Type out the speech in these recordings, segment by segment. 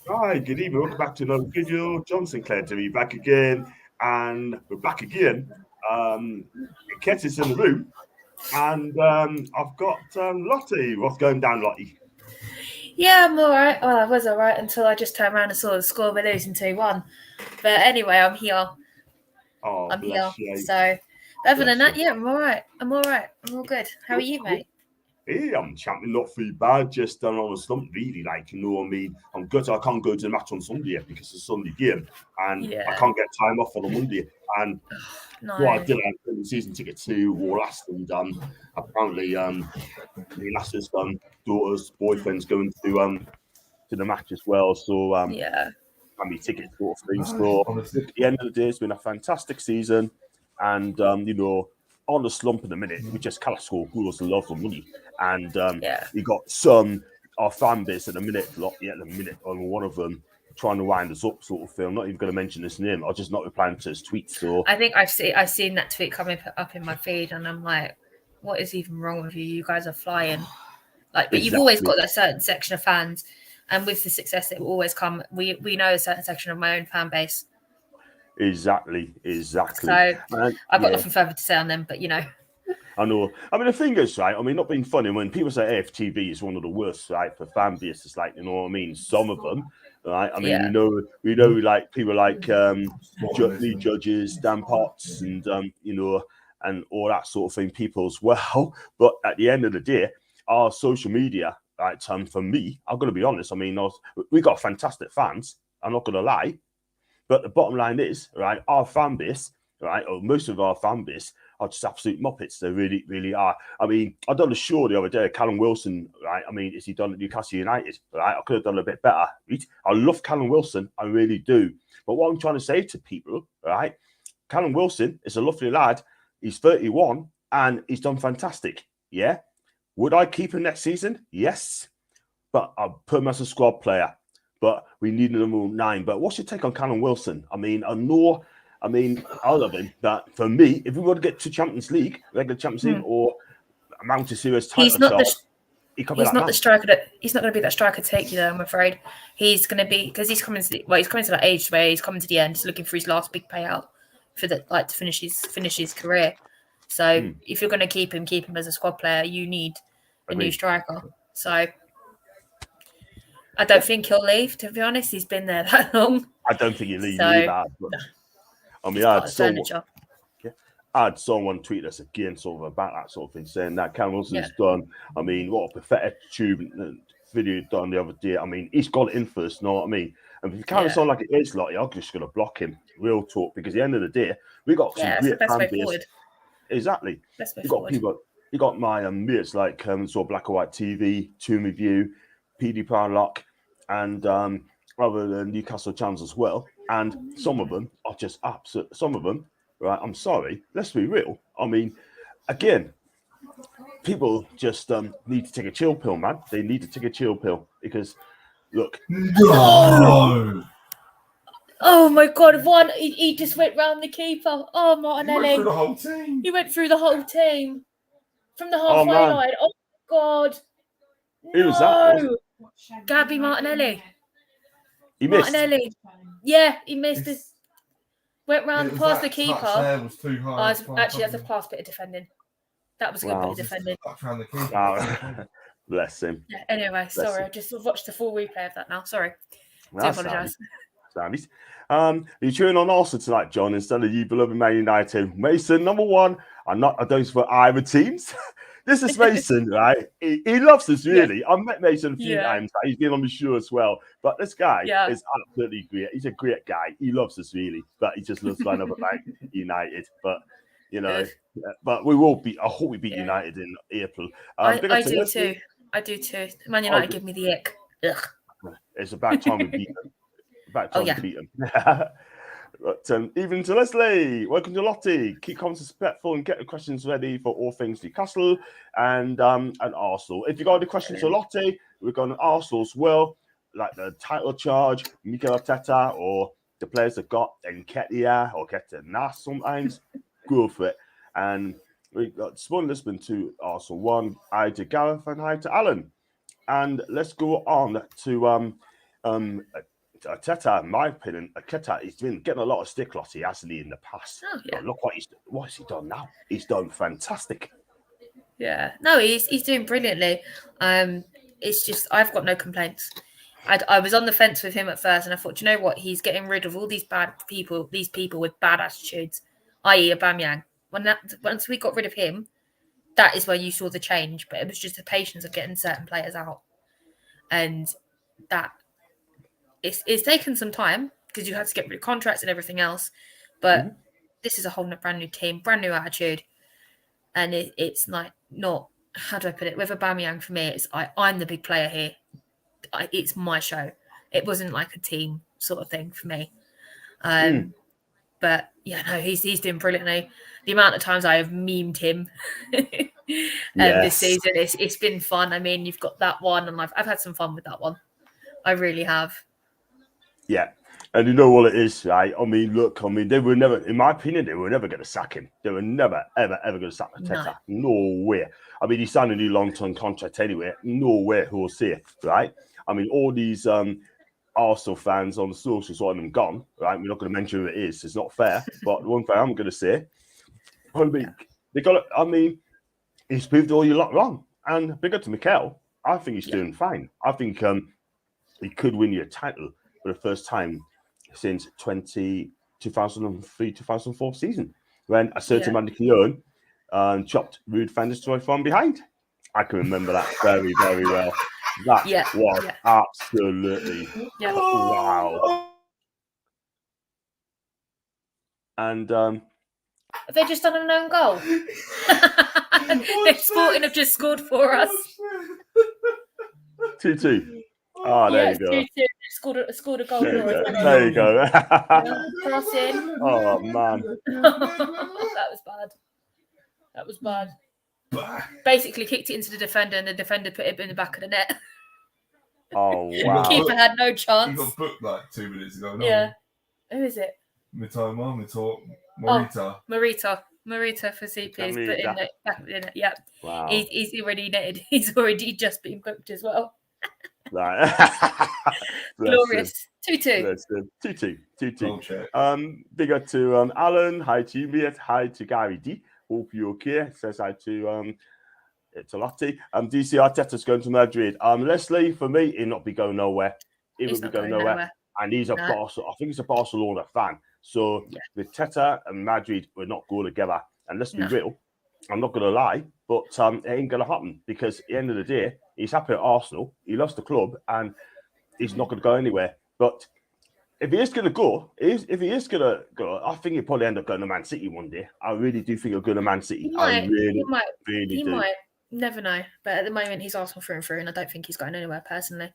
Hi, good evening. Welcome back to another video. Sinclair TV back again, and we're back again. Ket is in the room, and I've got Lottie. What's going down, Lottie? Yeah, I'm all right. Well, I was all right until I just turned around and saw the score. We're losing 2-1. But anyway, I'm here. Oh, I'm here. bless you. So, other than Bless that, you. yeah, I'm all right. I'm all right. I'm all good. How are you, mate? Hey, I'm champion, not too bad. Just on a slump, really. Like, you know what I mean? I'm good. I can't go to the match on Sunday yet because it's a Sunday game, and I Yeah. can't get time off on a Monday. And what I No. did, I got the season ticket to War Last, and apparently, the Lass's daughter's boyfriend's going to the match as well. So Yeah. and me tickets sort of thing. So look, at the end of the day, it's been a fantastic season, and on the slump in a minute, we just can't score goals and love for money, and Yeah. we got our fan base at the minute, on one of them trying to wind us up, sort of thing. I'm not even going to mention his name. I'll just not replying to his tweets. So I think I've seen that tweet coming up in my feed, and I'm like, what is even wrong with you? You guys are flying. Like, but you've always exactly. got that certain section of fans, and with the success, it will always come. We know a certain section of my own fan base. Exactly. So I've got nothing further to say on them, but I know. I mean, the thing is, right? I mean, not being funny, when people say AFTV is one of the worst, right, for fan base, it's like, you know what I mean? Some of them, right? I mean, yeah, we know, like people like Lee Judges, Dan Potts, and and all that sort of thing, people as well. But at the end of the day, our social media, right? For me, I'm going to be honest. I mean, we got fantastic fans. I'm not going to lie. But the bottom line is, right, our fan base, right, or most of our fan base are just absolute muppets. They really, really are. I mean, I done a show the other day, Callum Wilson, right? I mean, is he done at Newcastle United? Right? I could have done a bit better. Right? I love Callum Wilson, I really do. But what I'm trying to say to people, right, Callum Wilson is a lovely lad. He's 31 and he's done fantastic. Yeah. Would I keep him next season? Yes. But I'll put him as a squad player. But we need a number 9. But what's your take on Callum Wilson? I mean, I love him. But for me, if we want to get to Champions League, regular Champions League, or mount a serious title charge, he could be he's that not man. the striker that he's not going to be that striker to take you there. I'm afraid he's going to be, because he's coming to that age where he's coming to the end. He's looking for his last big payout for the to finish his career. So if you're going to keep him as a squad player. You need a new striker. So I don't think he'll leave, to be honest. He's been there that long. I don't think he'll leave either. But, I mean, I had someone tweet us again sort of about that sort of thing, saying that Callum Wilson's done. I mean, what a pathetic video done the other day. I mean, he's got it in first, you know what I mean? And if he carries on like it is, Lottie, I'm just going to block him. Real talk, because at the end of the day, we got some great fan base. Exactly. You got people. You got my mates like saw Black or White TV, Toon Review, PD Parlock, and other Newcastle channels as well. And some of them are just absolute. Some of them, right? I'm sorry. Let's be real. I mean, again, people just need to take a chill pill, man. They need to take a chill pill because, look. No. Oh my God! He just went round the keeper. Oh, Martinelli. He went through the whole team. He went through the whole team from the halfway line. Oh my God! Who was that? Gabby Martinelli. He missed. Martinelli. Yeah, he missed it. Went round past the keeper. Was too high. Actually, that's a class bit of defending. That was a good bit of defending. Bless him. Yeah, anyway, sorry. I just watched the full replay of that now. Sorry. I apologise. You're cheering on Arsenal tonight, John, instead of you beloved Man United. Mason, number 1. I don't support either teams. This is Mason, right? He loves us, really. I've met Mason a few times. He's been on the show as well. But this guy is absolutely great. He's a great guy. He loves us, really. But he just loves line up at like United. But, but we will beat. I hope we beat United in April. I do too. I do too. Man United give me the ick. Ugh. It's about time we beat them. About time we beat them. But even to Leslie, welcome to Lottie. Keep comments respectful and get the questions ready for all things Newcastle and Arsenal. If you got any questions to Lottie, we're going to Arsenal as well, like the title charge, Mikel Arteta, or the players that got Nketiah or Ketina sometimes. Go for it. And we got Spawn Lisbon to Arsenal 1, hi to Gareth and hi to Alan. And let's go on to Arteta, in my opinion, Arteta, he's been getting a lot of stick, Lottie, hasn't he, in the past? Oh, yeah. But look what has he done now? He's done fantastic. Yeah, no, he's doing brilliantly. It's just I've got no complaints. I was on the fence with him at first, and I thought, you know what? He's getting rid of all these bad people, these people with bad attitudes, i.e., Aubameyang. Once we got rid of him, that is where you saw the change. But it was just the patience of getting certain players out, and that it's taken some time because you had to get rid of contracts and everything else. But this is a whole brand new team, brand new attitude. And it's like not, how do I put it? With Aubameyang, for me, it's I'm the big player here. It's my show. It wasn't like a team sort of thing for me. But yeah, no, he's doing brilliantly. The amount of times I have memed him this season, it's been fun. I mean, you've got that one, and I've had some fun with that one. I really have. Yeah. And you know what it is, right? I mean, look, they were never, in my opinion, they were never going to sack him. They were never, ever, ever going to sack Arteta. Nowhere. I mean, he signed a new long-term contract anyway. Nowhere who will see it, right? I mean, all these Arsenal fans on the socials wanting them gone, right? We're not going to mention who it is. It's not fair. But one thing I'm going to say, I mean, he's proved all you lot wrong. And big up to Mikel. I think he's doing fine. I think he could win you a title for the first time since 2003-2004 season, when a certain Mandy Keown chopped Ruud van Nistelrooy from behind. I can remember that very, very well. That was absolutely wow. And have they just done an own goal? Sporting have just scored for us. 2-2. Oh, there you go. 2-2. Scored a goal for us. There you go. Cross in. Oh, man. That was bad. Basically kicked it into the defender, and the defender put it in the back of the net. Oh, wow. Keeper had no chance. He got booked like 2 minutes ago. No? Yeah. Who is it? Morita for CPs, but back in it. Yeah. Wow. He's already netted. He's already just been booked as well. Right. Glorious. 2-2. 2-2. Big up to Alan. Hi to you, mate. Hi to Gary D. Hope you're okay. Says hi to Lottie. DC Arteta's going to Madrid. Leslie, for me, he'll not be going nowhere. He will be going nowhere. And he's I think he's a Barcelona fan. So with Teta and Madrid will not go together. And let's be real, I'm not going to lie, but it ain't going to happen because at the end of the day, he's happy at Arsenal. He loves the club and he's not going to go anywhere. But if he is going to go, I think he'll probably end up going to Man City one day. I really do think he'll go to Man City. He might. Never know. But at the moment, he's Arsenal through and through, and I don't think he's going anywhere personally.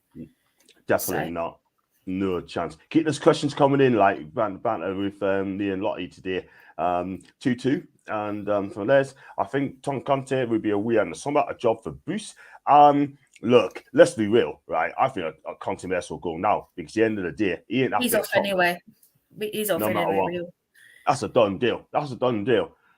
Definitely not. No chance. Keep those questions coming in, like banter with me and Lottie today. 2-2. And from Les, I think Tom Conte will be away in the summer, a job for Bruce. Look, let's be real, right? I think Conte will go now because at the end of the day, he's off anyway. He's off anyway. That's a done deal.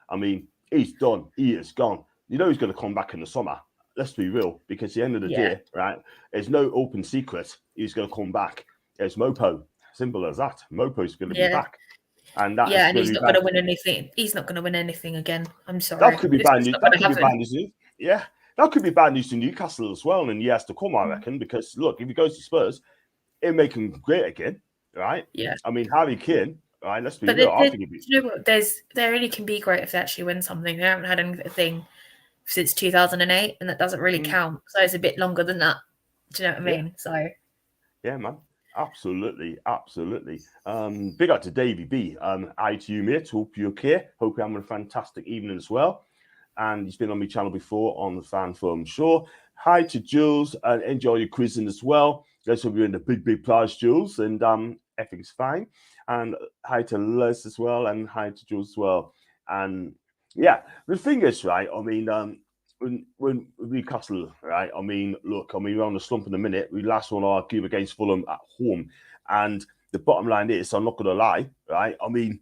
I mean, he's done. He is gone. You know he's going to come back in the summer. Let's be real, because at the end of the day, right, there's no open secret. He's going to come back. It's Mopo. Simple as that. Mopo's going to be back. And and he's not going to win anything. He's not going to win anything again. I'm sorry. That could be bad news. Yeah. That could be bad news to Newcastle as well in years to come, I reckon, because look, if he goes to Spurs, it'll make him great again, right? Yeah. I mean, Harry Kane, right? Let's be real. I think you know what? They only can be great if they actually win something. They haven't had anything since 2008, and that doesn't really count. So it's a bit longer than that. Do you know what I mean? So. Yeah, man. Absolutely. Big up to Davey B. Hi to you, mate. Hope you're okay. Hope you're having a fantastic evening as well. And he's been on my channel before on the Fan Forum Show. Hi to Jules, and enjoy your quizzing as well. Let's hope you're in the big prize, Jules, and everything's fine. And hi to Les as well, and hi to Jules as well. And yeah, the thing is, right, I mean, when Newcastle, right, I mean, look, I mean, we're on the slump in a minute. We last won our game against Fulham at home. And the bottom line is, I'm not going to lie, right, I mean,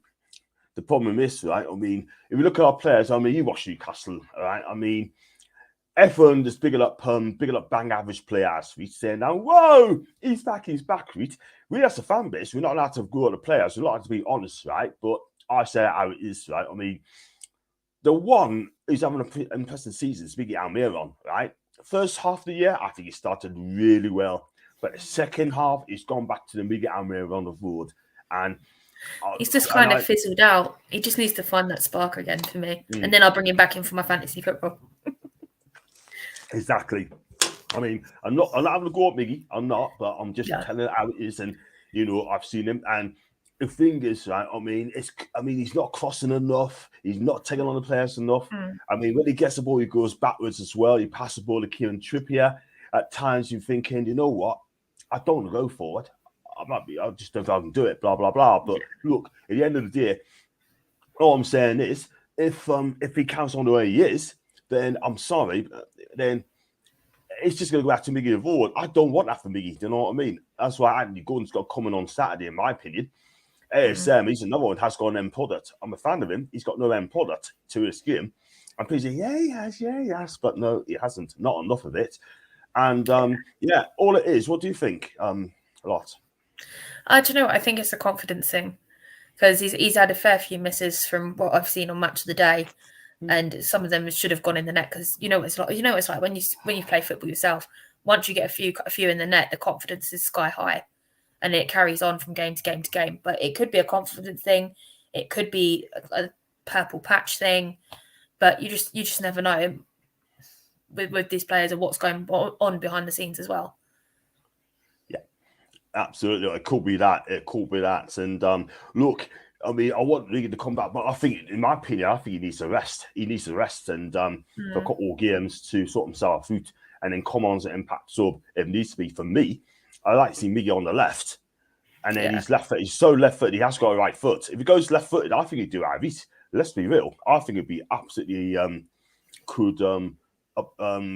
the problem is, right, I mean, if you look at our players, I mean, you watch Newcastle, right, I mean, everyone just bigger up bang average players. We saying now, whoa, he's back, right? We as a fan base, we're not allowed to go at the players. We're not allowed to be honest, right? But I say how it is, right? I mean, the one who's having an impressive season is Miggy Almiron, right? First half of the year, I think he started really well. But the second half, he's gone back to the Miggy Almiron of old. And he's just kind of fizzled out. He just needs to find that spark again for me. And then I'll bring him back in for my fantasy football. Exactly. I mean, I'm not having to go at Miggy. I'm not, but I'm just telling how it is. And, you know, I've seen him. And the thing is, right, I mean, he's not crossing enough. He's not taking on the players enough. I mean, when he gets the ball, he goes backwards as well. He passes the ball to Kieran Trippier. At times, you're thinking, you know what? I don't want to go forward. I just don't know if I can do it, blah, blah, blah. But look, at the end of the day, all I'm saying is, if he counts on the way he is, then I'm sorry, then it's just going to go back to Miggy of old. I don't want that for Miggy, do you know what I mean? That's why Anthony Gordon's got coming on Saturday, in my opinion. ASM, he's another one, has got an end product. I'm a fan of him. He's got no end product to his game. I'm pretty sure, he has, but no, he hasn't. Not enough of it. And, all it is, what do you think, Lot? I don't know. I think it's a confidence thing because he's had a fair few misses from what I've seen on Match of the Day, and some of them should have gone in the net because you know it's like when you play football yourself. Once you get a few in the net, the confidence is sky high, and it carries on from game to game to game. But it could be a confidence thing, it could be a purple patch thing, but you just never know with these players and what's going on behind the scenes as well. Absolutely, it could be that. And look, I mean, I want Miggy to come back, but I think, in my opinion, he needs to rest. He needs to rest and for a couple of games to sort himself out, and then come on as an impact sub if needs to be. For me, I like to see Miggy on the left, and then he's left foot. He's so left footed. He has got a right foot. If he goes left footed, I think he'd do it. Let's be real. I think it'd be absolutely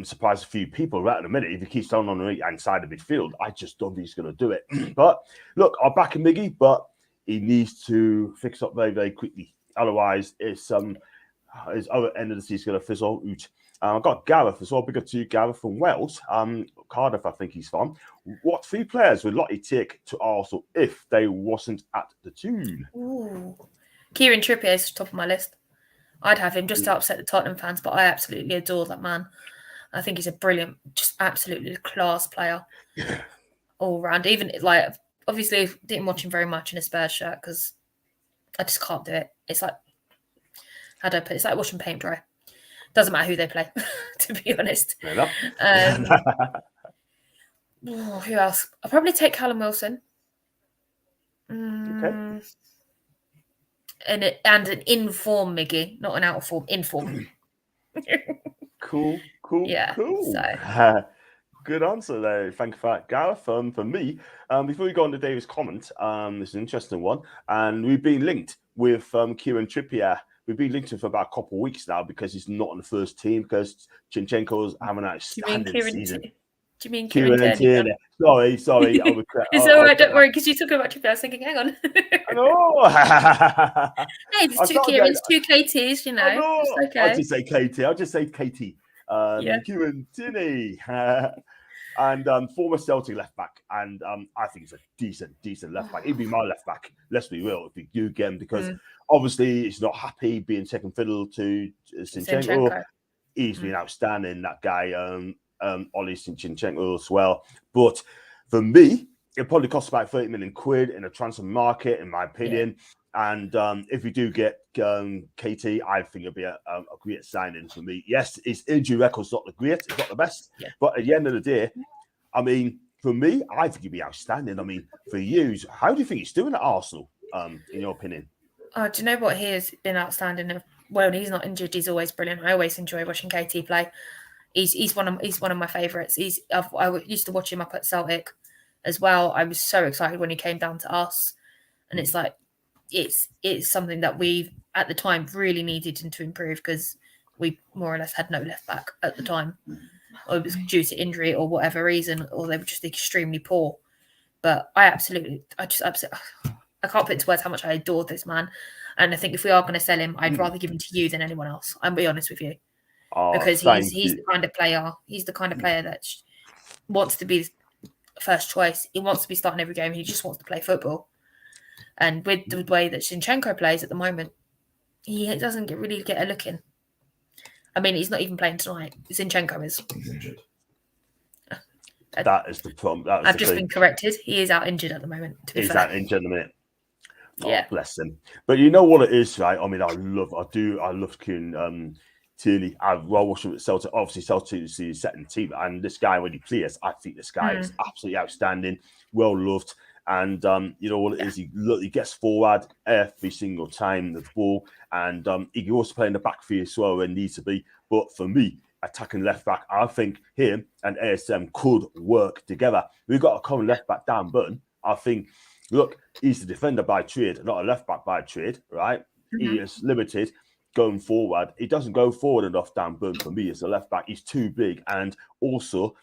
surprise a few people right in a minute if he keeps down on the right hand side of midfield. I just don't think he's going to do it. But look, I'll back Miggy, but he needs to fix up very, very quickly. Otherwise, his other end of the season is going to fizzle out. I've got Gareth as well. Big up to you, Gareth from Wales. Cardiff, I think he's from. What 3 players would Lottie take to Arsenal if they wasn't at the Toon? Kieran Trippier is top of my list. I'd have him just to upset the Tottenham fans, but I absolutely adore that man. I think he's a brilliant, just absolutely class player all round. Even like, obviously, didn't watch him very much in a Spurs shirt because I just can't do it. It's like, how do I put it? It's like watching paint dry. Doesn't matter who they play, to be honest. Fair enough. Who else? I'll probably take Callum Wilson. Okay. And an in-form Miggy, not an out-of-form, in-form. Cool. Yeah, cool. So. Good answer there. Thank you for that, Gareth. For me, before we go on to David's comment, this is an interesting one. And we've been linked with Kieran Trippier. We've been linked to him for about a couple of weeks now because he's not on the first team because Zinchenko's having an outstanding season. Do you mean Kieran Tierney? Sorry. It's all right, don't worry, because you talking about Trippier. I was thinking, hang on. I know. Hey, there's 2 Kierans, 2 KTs, you know. I know. It's okay. I'll just say KT. Kieran Tierney. And former Celtic left back. And I think he's a decent left back. He'd be my left back, let's be real, if we do get him, because obviously he's not happy being second fiddle to Zinchenko. He's been outstanding, that guy. Ollie Zinchenko as well. But for me, it probably costs about 30 million quid in a transfer market, in my opinion. And if we do get KT, I think it'll be a great signing for me. Yes, his injury record's not the greatest, it's not the best. But at the end of the day, I mean, for me, I think he'd be outstanding. I mean, for you, how do you think he's doing at Arsenal, in your opinion? Do you know what? He has been outstanding. Well, when he's not injured, he's always brilliant. I always enjoy watching KT play. He's one of my favourites. I used to watch him up at Celtic as well. I was so excited when he came down to us, and it's like it's something that we at the time really needed him to improve because we more or less had no left back at the time, or it was due to injury or whatever reason, or they were just extremely poor. But I can't put into words how much I adored this man, and I think if we are going to sell him, I'd rather give him to you than anyone else. I'll be honest with you. because he's the kind of player. He's the kind of player that wants to be first choice. He wants to be starting every game. He just wants to play football. And with the way that Zinchenko plays at the moment, he doesn't really get a look in. I mean, he's not even playing tonight. Zinchenko is. He's injured. That is the problem. I've just been corrected. He is out injured at the moment. To be He's fair. out injured at the minute. Oh, Yeah. bless him. But you know what it is, right? I mean, I love Kuhn, Tierney. I've watched him at Celtic. Obviously, Celtic is his second team. And this guy, when he plays, I think this guy is absolutely outstanding, well loved. And you know what it is? He gets forward every single time the ball. And he can also play in the back for you as well when needs to be. But for me, attacking left back, I think him and ASM could work together. We've got a common left back, Dan Burton. I think, look, he's a defender by trade, not a left back by trade, right? He is limited going forward. He doesn't go forward enough, Dan Burton, for me as a left back. He's too big. And also,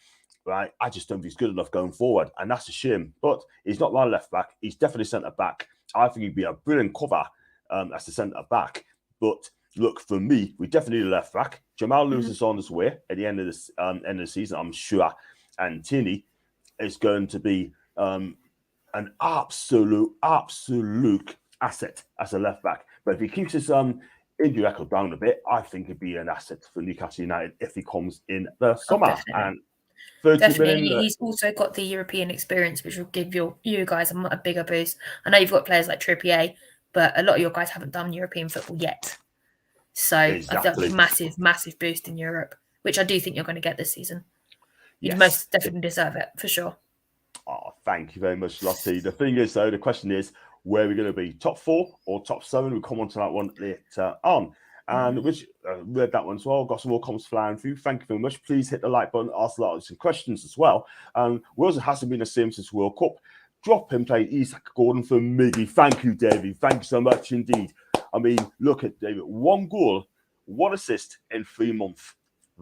right, I just don't think he's good enough going forward. And that's a shame. But he's not my left back. He's definitely centre back. I think he'd be a brilliant cover as the centre back. But look, for me, we definitely need a left back. Jamal Lewis is on his way at the end of this end of the season, I'm sure. And Tierney is going to be an absolute asset as a left back. But if he keeps his injury record down a bit, I think he'd be an asset for Newcastle United if he comes in the summer. And 30 million. He's also got the European experience, which will give you guys a bigger boost. I know you've got players like Trippier, but a lot of your guys haven't done European football yet. So Exactly. I think massive boost in Europe, which I do think you're going to get this season. You Yes. most definitely deserve it, for sure. Oh, thank you very much, Lottie. The thing is, though, the question is, where are we going to be? Top 4 or top 7? We'll come on to that one later on. And which read that one as well. Got some more comments flying through. Thank you very much. Please hit the like button. Ask a lot of some questions as well. Wales hasn't been the same since World Cup. Drop him, play Isak Gordon for Miggy. Thank you, David. Thank you so much indeed. I mean, look at David. 1 goal, 1 assist in 3 months.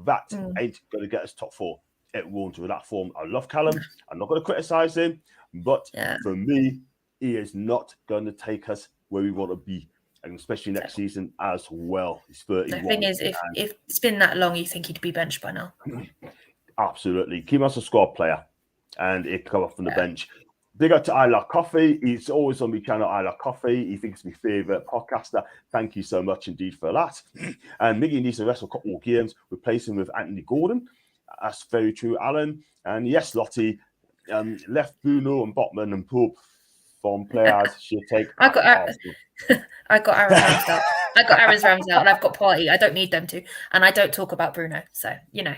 That ain't going to get us top 4. It won't with that form. I love Callum. I'm not going to criticise him. But for me, he is not going to take us where we want to be. And especially next season as well. He's 31. The thing is, if it's been that long, you think he'd be benched by now. Absolutely. Keep him as a squad player. And he'd come off from the bench. Big up to I Love Coffee. He's always on my channel, I Love Coffee. He thinks my favourite podcaster. Thank you so much indeed for that. And Miggy needs to wrestle a couple more games, replacing with Anthony Gordon. That's very true, Alan. And yes, Lottie left Bruno and Botman and Pope from players. She'll take. I got Aaron Ramsdale. I got Aaron's Ramsdale, and I've got Party. I don't need them to, and I don't talk about Bruno. So you know.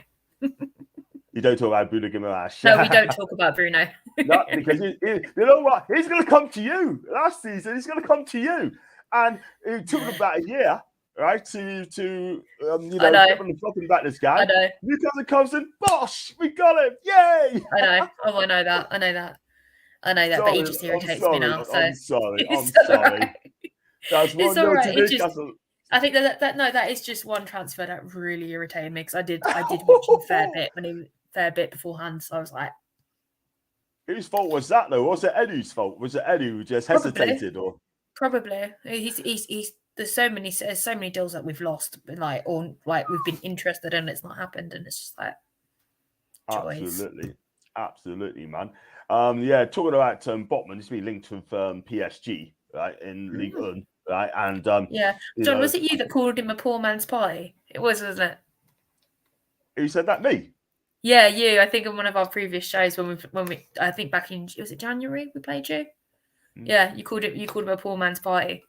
You don't talk about Bruno Guimaraes. No, we don't talk about Bruno. No, because you know what? He's going to come to you last season. He's going to come to you, and it took him about a year, right, to get on the fucking back this guy. I know. Newcastle comes in, bosh, we got him, yay! I know. Oh, I know that. Sorry, but he just irritates me now. So I'm sorry. Right. That's one all right. to Newcastle. I think that is just one transfer that really irritated me because I did watch him fair bit beforehand. So I was like, whose fault was that though? Was it Edu's fault? Was it Edu who just hesitated or? Probably. He's there's so many deals that we've lost, or we've been interested and it's not happened, and it's just like joys. Absolutely, man. Talking about Botman, he's been linked with PSG, right, in League One, right, and John, was it you that called him a poor man's pie? It was, wasn't it? Who said that? Me? Yeah, you. I think in one of our previous shows when we I think back in, was it January we played you? Yeah, you called him a poor man's party.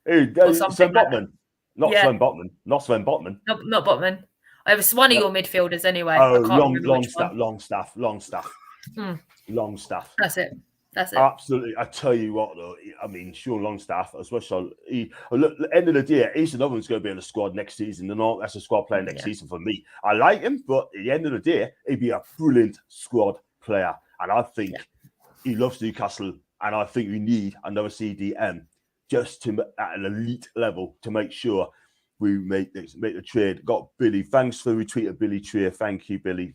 Who? Sven Botman. Not Sven Botman. Not Sven Botman. Not Botman. It was one of your midfielders anyway. Oh, Longstaff. Longstaff. That's it. Absolutely. I tell you what, though. I mean, sure, Longstaff as well. Look, at the end of the day, he's another one's going to be in the squad next season. And all that's a squad player next season for me. I like him, but at the end of the day, he'd be a brilliant squad player. And I think he loves Newcastle. And I think we need another CDM just to at an elite level to make sure we make the trade. Got Billy. Thanks for retweeting Billy Trier. Thank you, Billy.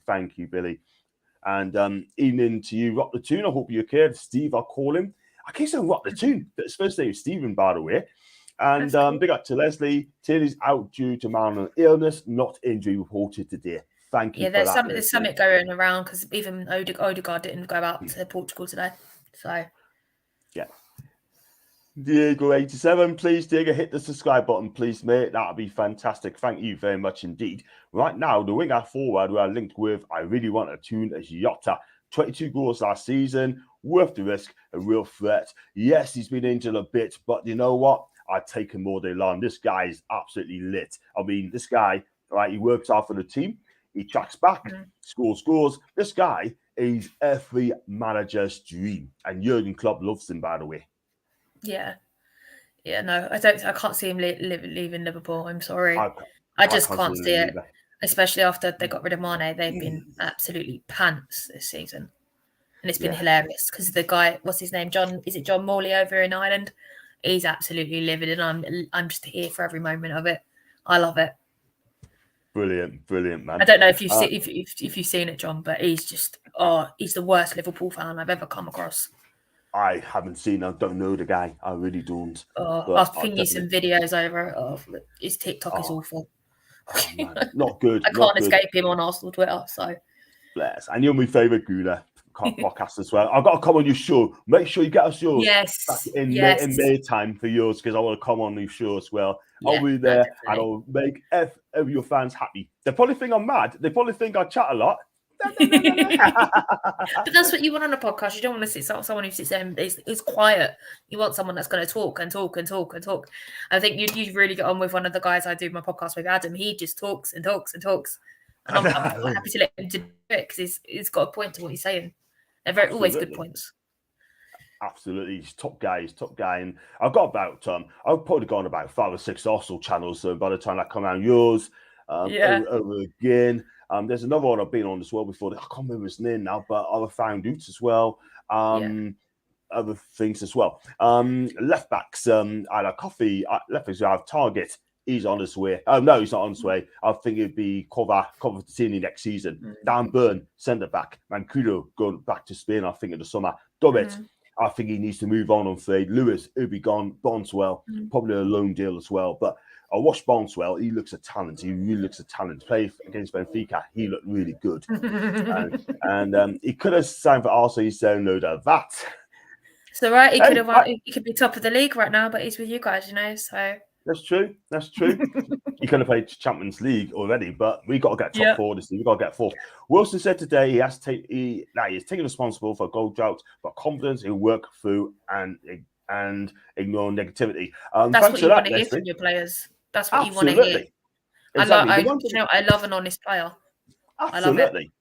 And evening to you, Rock the Toon. I hope you're okay. Steve, I'll call him. I keep saying Rock the Toon. His first name is Stephen, by the way. And Cool. big up to Leslie. Tierney's out due to minor illness, not injury reported today. Thank you for that. There's something going around because even Odegaard didn't go out to Portugal today. So yeah. Diego87, please, Diego, hit the subscribe button, please, mate. That'll be fantastic. Thank you very much indeed. Right now, the winger forward we are linked with, I really want to tune as Jota. 22 goals last season, worth the risk, a real threat. Yes, he's been injured a bit, but you know what? I'd take him all day long. This guy is absolutely lit. I mean, this guy, right, he works hard for the team. He tracks back, scores. This guy is every manager's dream. And Jurgen Klopp loves him, by the way. Yeah, no, I can't see him leaving Liverpool. I'm sorry. I just can't see it, especially after they got rid of Mane. They've been absolutely pants this season. And it's been hilarious because the guy, what's his name? John Morley over in Ireland? He's absolutely livid, and I'm just here for every moment of it. I love it. Brilliant, man. I don't know if you've seen it, John, but he's just he's the worst Liverpool fan I've ever come across. I haven't seen. I don't know the guy. I really don't. I'll ping you some videos over. His TikTok is awful. Not good. I can't escape him on Arsenal Twitter. So bless. And you're my favourite Gooner podcast as well. I've got to come on your show. Make sure you get us yours. Yes. In May time for yours, because I want to come on your show as well. I'll be there and I'll make every your fans happy. They probably think I'm mad. They probably think I chat a lot. But that's what you want on a podcast. You don't want to sit someone who sits there and is quiet. You want someone that's going to talk and talk and talk and talk. I think you really get on with one of the guys I do my podcast with, Adam. He just talks and talks and talks. And I'm happy to let him do it because he's got a point to what he's saying. They're always good points. Absolutely, he's top guy. And I've got about I've probably gone about 5 or 6 Arsenal channels. So by the time I come out yours, over again. There's another one I've been on as well before. I can't remember his name now, but I found out as well. Other things as well. Left backs. I had a coffee. Left backs. I have Target. He's on his way. No, he's not on his way. I think it'd be cover for Tierney next season. Dan Burn, centre back. Mancuso going back to Spain. I think in the summer. Dubbett. I think he needs to move on fade. Lewis, he'll be gone. Bonswell, probably a loan deal as well. But I watched Bonswell. He looks a talent. He really looks a talent. Play against Benfica. He looked really good. and he could have signed for Arsenal. He's saying no to that. So right, he could be top of the league right now, but he's with you guys, So that's true. He could have played Champions League already, but we got to get top 4 this year. We got to get 4th. Wilson said today he has he is taking responsible for goal drought, but confidence he'll work through and ignore negativity. That's what you want to hear from your players. That's what you want to hear. Exactly. I love an honest player. Absolutely. I love it.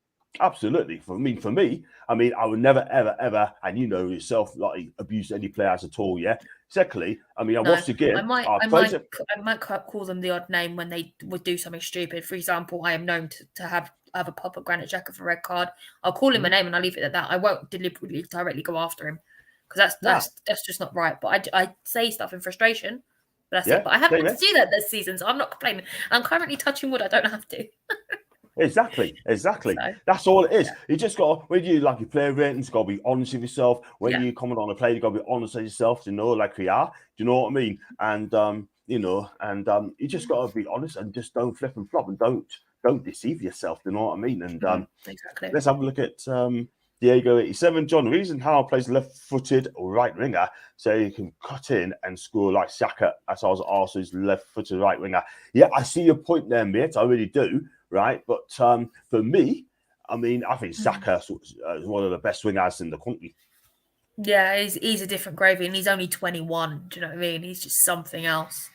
Absolutely. For me, I mean, I would never, ever, and you know yourself, like abuse any players at all. Yeah. Secondly, I mean, I watched the game. I might call them the odd name when they would do something stupid. For example, I am known to have a pop at Granit Xhaka for a red card. I'll call him a name and I'll leave it at that. I won't deliberately directly go after him because that's just not right. But I say stuff in frustration. But that's it. But I haven't had to do that this season, so I'm not complaining. I'm currently touching wood. I don't have to. Exactly. So, that's all it is. You just got when you like your player ratings, you got to be honest with yourself. When you comment on a player, you got to be honest with yourself. Like we are. Do you know what I mean? And you just got to be honest and just don't flip and flop and don't deceive yourself. Do you know what I mean? And exactly. Let's have a look at Diego87. John, the reason how plays left-footed right winger so you can cut in and score like Xhaka as far as Arsenal's left-footed right winger. Yeah, I see your point there, mate. I really do. Right, but for me, I mean, I think Xhaka is one of the best wingers in the country. Yeah, he's a different gravy, and he's only 21. Do you know what I mean? He's just something else.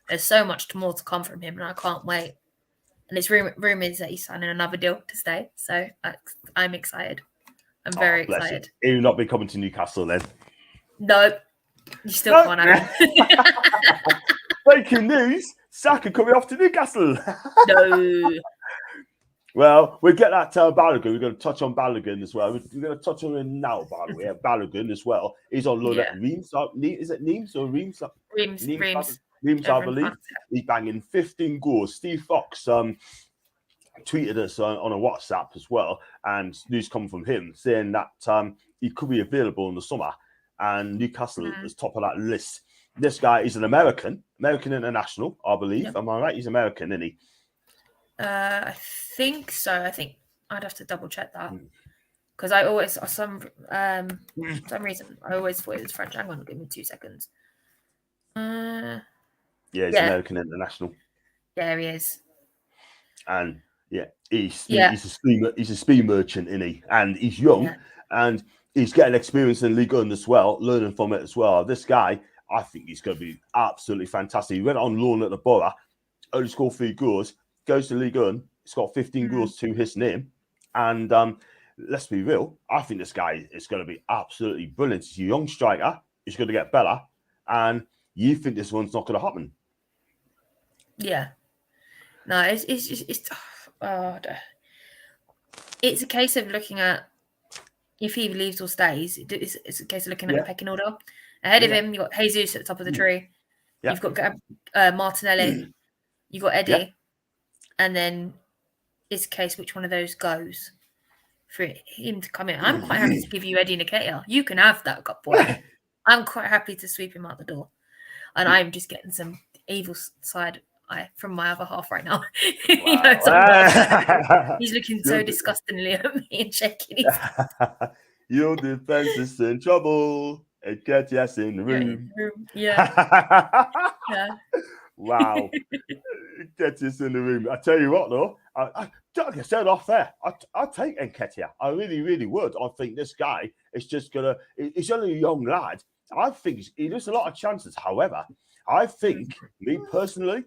There's so much more to come from him, and I can't wait. And it's rumors that he's signing another deal to stay, so I'm excited. I'm very excited. He'll not be coming to Newcastle then. No, you still can't have him. Breaking news: Saka coming off to Newcastle. No. Well, we'll get that Balogun. We're going to touch on Balogun as well. We're going to touch on him now, by the way. Balogun as well. He's on loan at Reims. Is it Reims or Reims? Reims, I believe. He's banging 15 goals. Steve Fox tweeted us on a WhatsApp as well, and news come from him saying that he could be available in the summer, and Newcastle is top of that list. this guy is an American international, I believe. Yep. Am I right? He's American, isn't he? I think so. I think I'd have to double check that because I always, for some reason, I always thought it was French. Hang on, give me 2 seconds. Yeah, he's American international. Yeah, he is. And he's a speed merchant, isn't he? And he's young, and he's getting experience in Ligue 1 as well, learning from it as well. This guy, I think he's going to be absolutely fantastic. He went on loan at the Borough, only scored 3 goals, goes to Ligue 1, he's got 15 goals to his name. And let's be real, I think this guy is going to be absolutely brilliant. He's a young striker, he's going to get better, and you think this one's not going to happen? Yeah. No, it's a case of looking at if he leaves or stays. It's a case of looking at the pecking order. Ahead of him, you've got Jesus at the top of the tree. You've got Martinelli. You've got Eddie. And then it's a case which one of those goes for him to come in. I'm quite happy to give you Eddie Nketiah. You can have that boy. I'm quite happy to sweep him out the door. And I'm just getting some evil side from my other half right now. Wow. He's looking so disgustingly at me and shaking his head. Your defense is in trouble. It gets yes in the room. Yeah. Wow. It gets us in the room. I tell you what, though, like I said off there, I'd take Nketiah. I really, really would. I think this guy is just going to, he's only a young lad. I think he does a lot of chances. However, I think, me personally,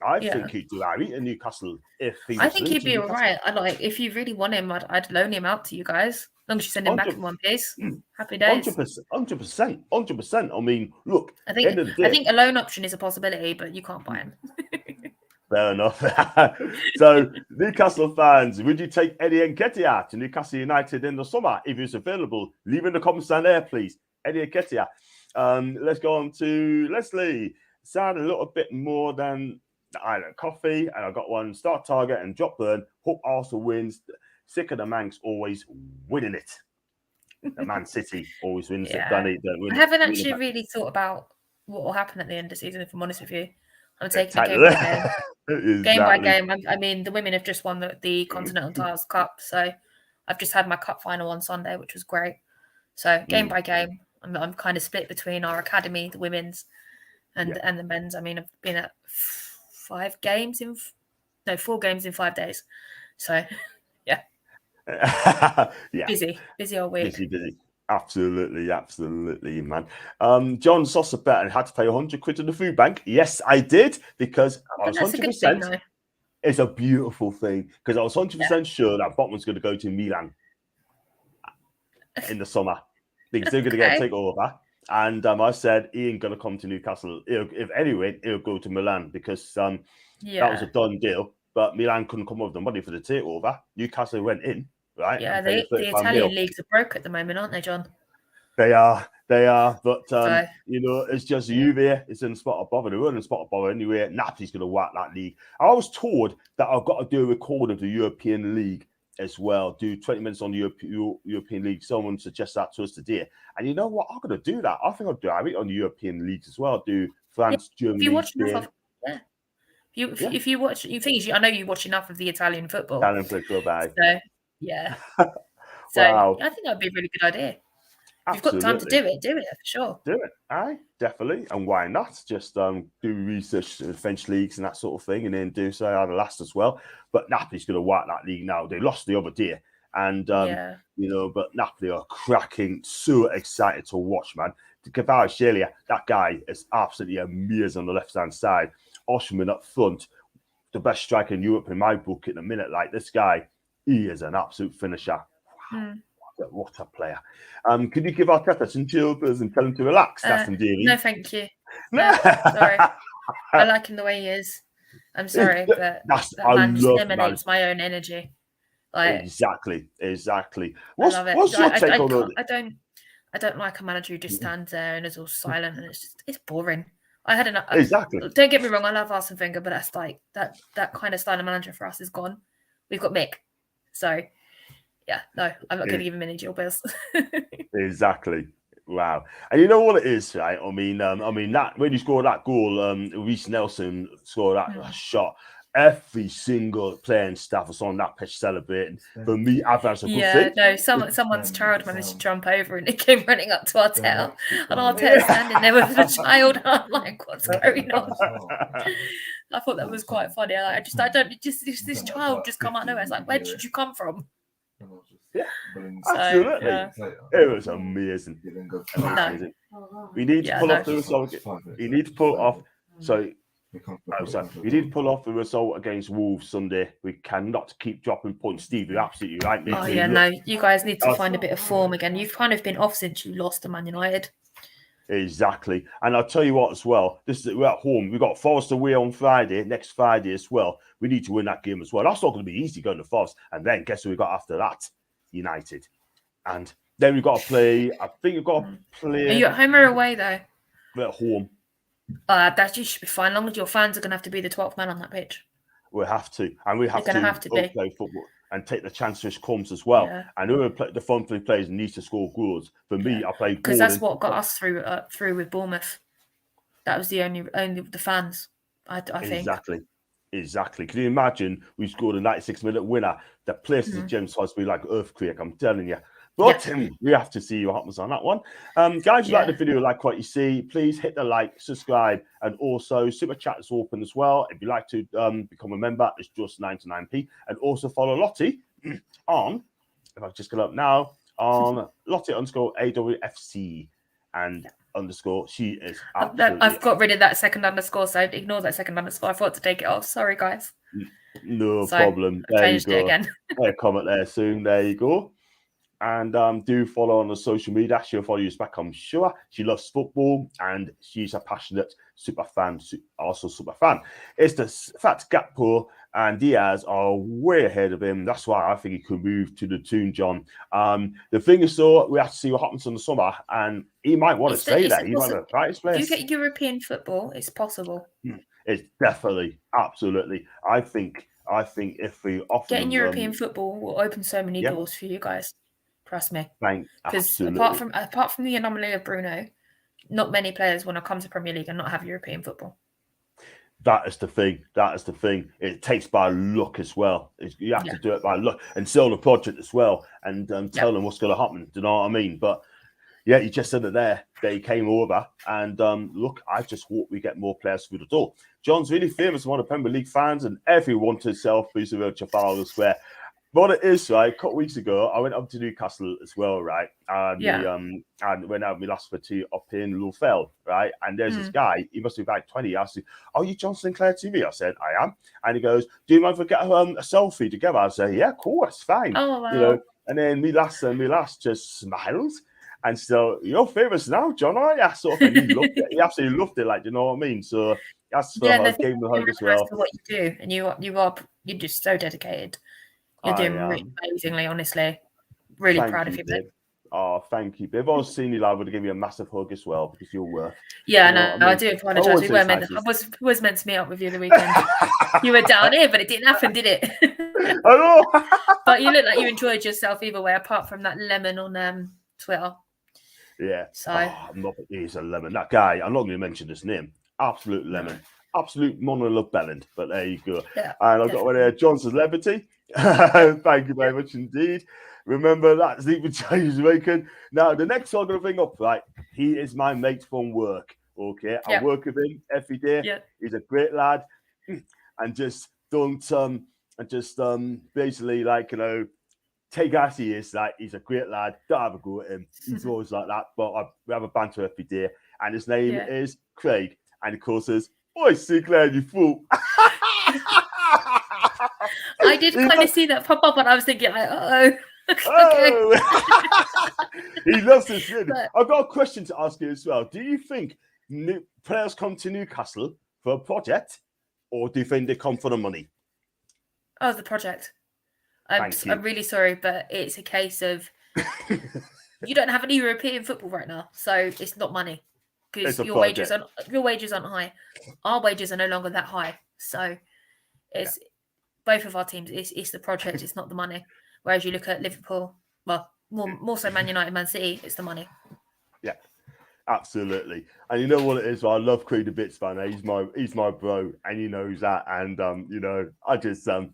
I think he'd do Harry in Newcastle if he was. I think he'd be all right. If you really want him, I'd loan him out to you guys. As long as you send him back in one piece. Happy days. 100%. I mean, look, I think a loan option is a possibility, but you can't buy him. Fair enough. So, Newcastle fans, would you take Eddie Nketiah to Newcastle United in the summer if he's available? Leave in the comments down there, please. Eddie Nketiah. Let's go on to Leslie. Sound a little bit more than the Island Coffee, and I got one. Start target and drop burn. Hope Arsenal wins. Sick of the Manx always winning it. The Man City always wins it. I haven't actually really thought about what will happen at the end of the season, if I'm honest with you. I'm taking it game by game. Game by game. I mean, the women have just won the Continental Tiles Cup, so I've just had my cup final on Sunday, which was great. So game by game, I'm kind of split between our academy, the women's, and the men's. I mean, I've been at 4 games in 5 days. So busy all week. Busy. Absolutely, man. John Sosabet had to pay 100 quid to the food bank. Yes, I did, because I was 100%. It's a beautiful thing, because I was 100% sure that Botman's going to go to Milan in the summer, because they're going to get a takeover. And I said he ain't going to come to Newcastle. If anyway, he'll go to Milan, because that was a done deal. But Milan couldn't come up with the money for the takeover. Newcastle went in. Right. Yeah, the Italian leagues are broke at the moment, aren't they, John? They are. But it's just Juve. It's in the spot of bother. They're in the spot of bother anyway. Napoli's going to whack that league. I was told that I've got to do a record of the European League as well. Do 20 minutes on the European League. Someone suggested that to us today. And you know what? I'm going to do that. I think I'll do it on the European leagues as well. Do France, Germany. If you watch enough if you watch, I know you watch enough of the Italian football. Italian football, So I think that would be a really good idea. If you've got time to do it for sure. Do it, aye, definitely. And why not? Just do research in the French leagues and that sort of thing, and then do so out of last as well. But Napoli's going to wipe that league now. They lost the other day, and but Napoli are cracking. So excited to watch, man. Kvaratskhelia, that guy is absolutely amazing on the left-hand side. Oshman up front, the best striker in Europe in my book at the minute. Like, this guy, he is an absolute finisher. Wow, what a player. Could you give Arteta some chills and tell him to relax? No, thank you. No, sorry. I like him the way he is. I'm sorry, but that man just emanates my own energy. Like, exactly. I love it. What's your take on all this? I don't like a manager who just stands there and is all silent, and it's boring. I had enough. Exactly. Don't get me wrong. I love Arsene Wenger, but that's like that kind of style of manager for us is gone. We've got Mick, so yeah. No, I'm not going to give him any jail bills. Exactly. Wow. And you know what it is, right? I mean, that when you score that goal, Reece Nelson scored that shot. Every single player and staff was on that pitch celebrating. For me, I thought it was a good thing. No, someone's child managed to jump over and it came running up to Arteta. And Arteta's standing there with the child. And I'm like, what's going on? I thought that was quite funny. This child just come out of nowhere. It's like, where did you come from? Yeah, absolutely. It was amazing. No. We need to pull off the result. We need to pull off. We need to pull off the result against Wolves Sunday. We cannot keep dropping points. Steve, you're absolutely right, mate. You guys need to find a bit of form again. You've kind of been off since you lost to Man United. Exactly. And I'll tell you what as well, we're at home. We've got Forest away on next Friday as well. We need to win that game as well. That's not going to be easy going to Forest. And then guess who we got after that? United. And then we've got to play, I think we've got to play. Are you at home or away though? We're at home. That should be fine. As long as your fans are going to have to be the 12th man on that pitch. We have to. And we have to play football and take the chance which comes as well. Yeah. And whoever the front three players needs to score goals. For me, I play because that's what got us through with Bournemouth. That was the only the fans. I think exactly. Can you imagine we scored a 96-minute winner? The place is James supposed to be like earthquake. I'm telling you. But we have to see what happens on that one. Guys, if you like the video, like what you see, please hit the like, subscribe, and also Super Chat is open as well. If you'd like to become a member, it's just 99p. And also follow Lottie on, if I just get up now, on Lottie_AWFC and _ she is absolutely... I've got rid of that second underscore, so ignore that second underscore. I thought to take it off. Sorry, guys. No problem. There you go. It again. Comment there soon. There you go. And do follow on the social media. She'll follow you back, I'm sure. She loves football and she's a passionate super fan. It's the fact Gakpo and Diaz are way ahead of him. That's why I think he could move to the Toon, John. The thing is, though, we have to see what happens in the summer, and he might want to stay there. He might have a practice place. If you get European football, it's possible. It's definitely, absolutely. I think if we offer getting European football will open so many doors for you guys. Trust me. Because apart from the anomaly of Bruno, not many players want to come to Premier League and not have European football. That is the thing. It takes by luck as well. You have to do it by luck and sell the project as well and tell them what's going to happen. Do you know what I mean? But yeah, you just said it there. They came over and look, I just hope we get more players through the door. John's really famous among the Premier League fans and everyone to selfies around Trafalgar Square. What it is, right? A couple weeks ago, I went up to Newcastle as well, right? And and went out my last for tea up in Lufell, right? And there's this guy, he must be about 20. He asked me, "Are you John Sinclair TV?" I said, "I am." And he goes, "Do you mind if we get a selfie together?" I said, "Yeah, cool, that's fine." Oh, wow. You know, and then me last just smiles. And so, you're famous now, John, aren't you? Sort of thing. He loved it. He absolutely loved it, like, you know what I mean? So that's for I gave him a hug as well. What you do, and you're just so dedicated. You're doing really amazingly, honestly. Really proud of you, babe. Oh, thank you. If I was seeing you live, I would give you a massive hug as well because you're worth. Yeah, I do apologise. I was meant to meet up with you the weekend. You were down here, but it didn't happen, did it? I know. But you look like you enjoyed yourself either way, apart from that lemon on Twitter. Yeah. So he's a lemon. That guy, I'm not going to mention his name. Absolute lemon. Absolute monolith Belland. But there you go. Yeah, and I've got one there, Johnson's Levity. Thank you very much indeed. Remember that Stephen Chinese Jamaican. Now the next one I'm gonna bring up, right? He is my mate from work. Okay, I work with him every day. Yeah. He's a great lad, and just don't basically like take as he is. Like he's a great lad. Don't have a go at him. He's always like that. But we have a banter every day, and his name is Craig, and of course says, "Oi, Sinclair, you fool." I did kind of see that pop up, and I was thinking, like, he loves this shit. I've got a question to ask you as well. Do you think players come to Newcastle for a project, or do you think they come for the money? Oh, the project. I'm really sorry, but it's a case of you don't have any European football right now, so it's not money because your wages aren't high. Our wages are no longer that high, so it's. Both of our teams, it's the project, it's not the money. Whereas you look at Liverpool, well, more so Man United, Man City, it's the money. Yeah, absolutely. And you know what it is? I love Creed a bits, man. He's my bro, and he knows that. And I just don't.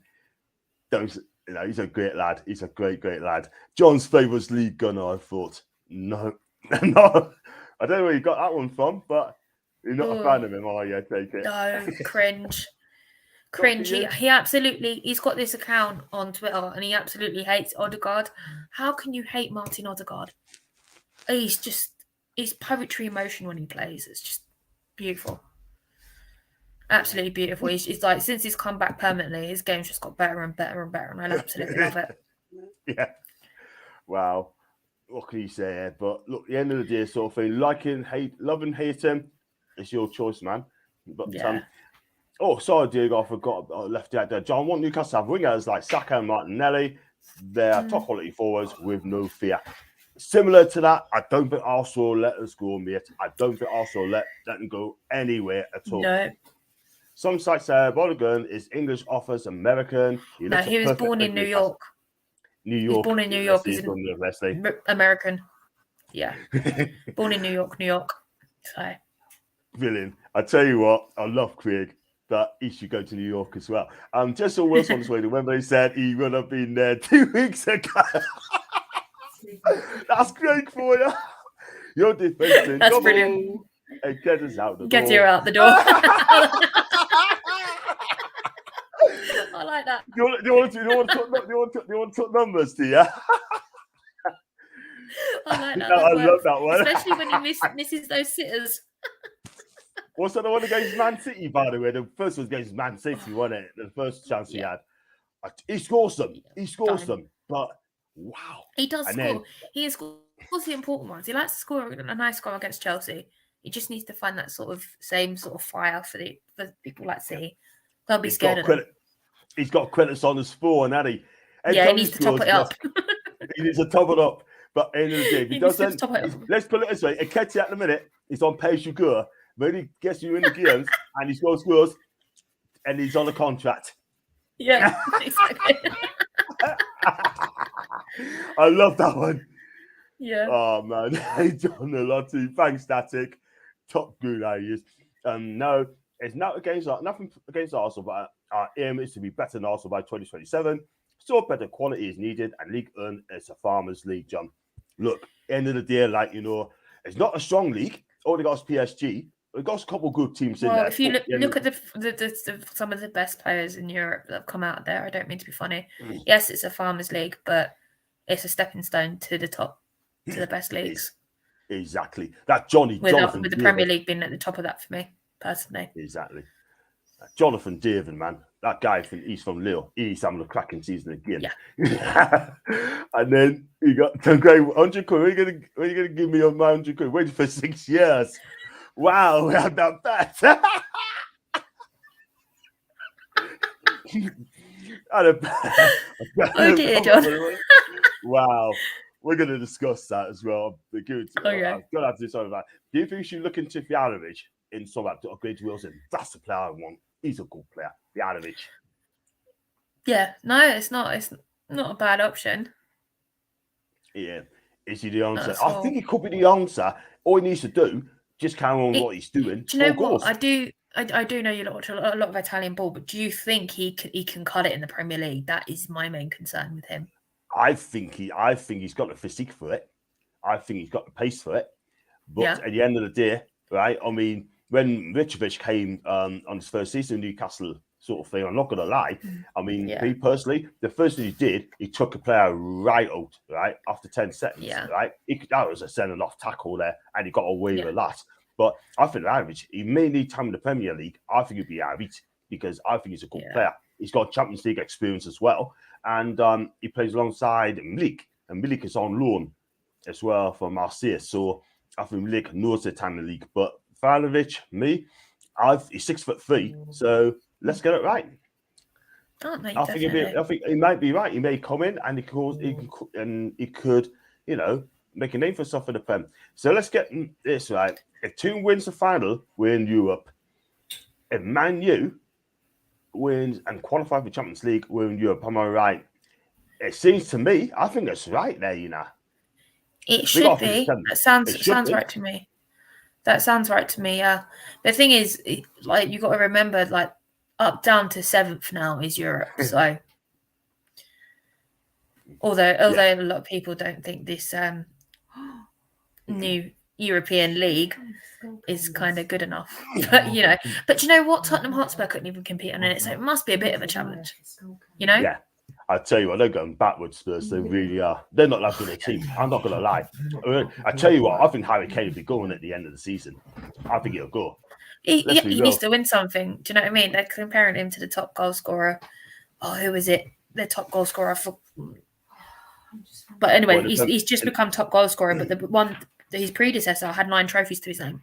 He's a great lad. He's a great lad. John's favourite league gunner. I thought, no, no. I don't know where you got that one from, but you're not a fan of him, are you? I take it. No, cringe. Cringe. He's got this account on Twitter and he absolutely hates Odegaard. How can you hate Martin Odegaard? He's poetry in motion when he plays. It's just beautiful. Absolutely beautiful. He's like, since he's come back permanently, his game's just got better and better and better, and I absolutely love it. Yeah. Wow. What can you say here? But look, the end of the day, sort of thing, love and hate him, it's your choice, man. But sorry, Diego, I forgot. I left it out there. John, what Newcastle have wingers like Saka and Martinelli? They're top quality forwards with no fear. Similar to that, I don't think Arsenal let us go, mate. I don't think Arsenal let them go anywhere at all. No. Some sites say Balogun is English, offers American. He was born in New York. New York. He's born in New York. He's American. Yeah. Born in New York. So. Brilliant. I tell you what, I love Craig, but he should go to New York as well. Jesse Wilson on his way to Wembley said he would have been there 2 weeks ago. That's great for you. Your defense. That's brilliant. And get us out the door. Get you out the door. I like that. Do you want to talk numbers, do you? I like that. I love that one. Especially when he misses those sitters. What's that the one against Man City, by the way? The first was against Man City, wasn't it? The first chance he had. He scores them. But wow. He does score. He scores the important ones. He likes to score a nice goal against Chelsea. He just needs to find that same sort of fire for people like City. Don't be scared of him. He's got credits on his phone, hasn't he? He needs to top it up. He needs to top it up. But at the end of the day, if he doesn't, let's put it this way: Eketi at the minute, he's on pay you go. When he gets you in the games and he scores, and he's on a contract. Yeah, exactly. I love that one. Yeah. Oh man, hey John Lottie, thanks, Static. Top good he is. No, it's nothing against Arsenal, but our aim is to be better than Arsenal by 2027. So better quality is needed, and League One is a farmers' league, John. Look, end of the day, it's not a strong league. All they got is PSG. We've got a couple of good teams in there. Well, if you look at some of the best players in Europe that have come out there, I don't mean to be funny. Yes, it's a farmers' league, but it's a stepping stone to the top, to the best leagues. Exactly. That Jonathan with the Premier League being at the top of that for me, personally. Exactly. Jonathan David, man. That guy, he's from Lille. He's having a cracking season again. Yeah. And then you got some great 100 quid. When are you gonna give me your 100 quid? Waiting for 6 years. Wow, we had that bet. Oh dear, John. Wow. We're going to discuss that as well. Okay. I'm going to have to do something about it. Do you think you should look into Fjanovic in some to upgrade to Wilson? That's the player I want. He's a good player, Fjanovic. Yeah, no, it's not. It's not a bad option. Yeah. Is he the answer? I think he could be the answer. All he needs to do, just carry on what he's doing. Do you know what? I do know you watch a lot of Italian ball, but do you think he can cut it in the Premier League? That is my main concern with him. I think he's got the physique for it. I think he's got the pace for it. But at the end of the day, right? I mean, when Mitrovic came on his first season in Newcastle, sort of thing, I'm not going to lie. I mean, me personally, the first thing he did, he took a player right out, right, after 10 seconds, right? That was a sending-off tackle there, and he got away with that. But I think average, he may need time in the Premier League. I think he'd be average because I think he's a good player. He's got Champions League experience as well. And he plays alongside Milik. And Milik is on loan as well from Marseille. So I think Milik knows the time in the league. But Fjanovic, he's 6'3", so let's get it right. I think he might be right. He may come in and he could, make a name for himself in the Prem. So let's get this right. If Toon wins the final, we're in Europe. If Man U wins and qualify for Champions League, we're in Europe. Am I right? It seems to me, I think that's right there, It should be. That sounds be. right to me. That sounds right to me. Yeah. The thing is, like, you got to remember, like, up down to 7th now is Europe. So, although a lot of people don't think this new European League is kind of good enough, but you know what? Tottenham Hotspur couldn't even compete on it, so it must be a bit of a challenge. Yeah. I tell you what, they're going backwards, Spurs. They really are. They're not that good a team. I'm not going to lie. I tell you what, I think Harry Kane will be going at the end of the season. I think he'll go. He needs to win something. Do you know what I mean? They're comparing him to the top goal scorer. Oh, who is it? The top goal scorer. But anyway, he's just become top goal scorer. But his predecessor had 9 trophies to his name.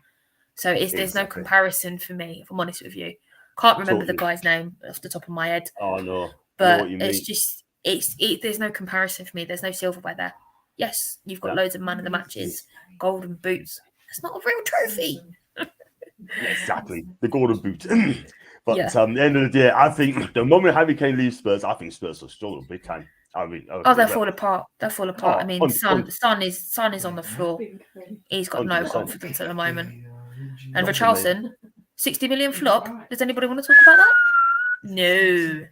So there's no comparison for me, if I'm honest with you. Can't remember the guy's name off the top of my head. Oh, no. But it's just, there's no comparison for me. There's no silverware there. Yes, you've got loads of man of the matches, golden boots. It's not a real trophy. Exactly. The golden boot. But at the end of the day, I think the moment Harry Kane leaves Spurs, I think Spurs will struggle big time. I mean, they'll fall apart. They'll fall apart. I mean, Son is on the floor. He's got 100%. No confidence at the moment. And Richarlison, 60 million flop. Does anybody want to talk about that?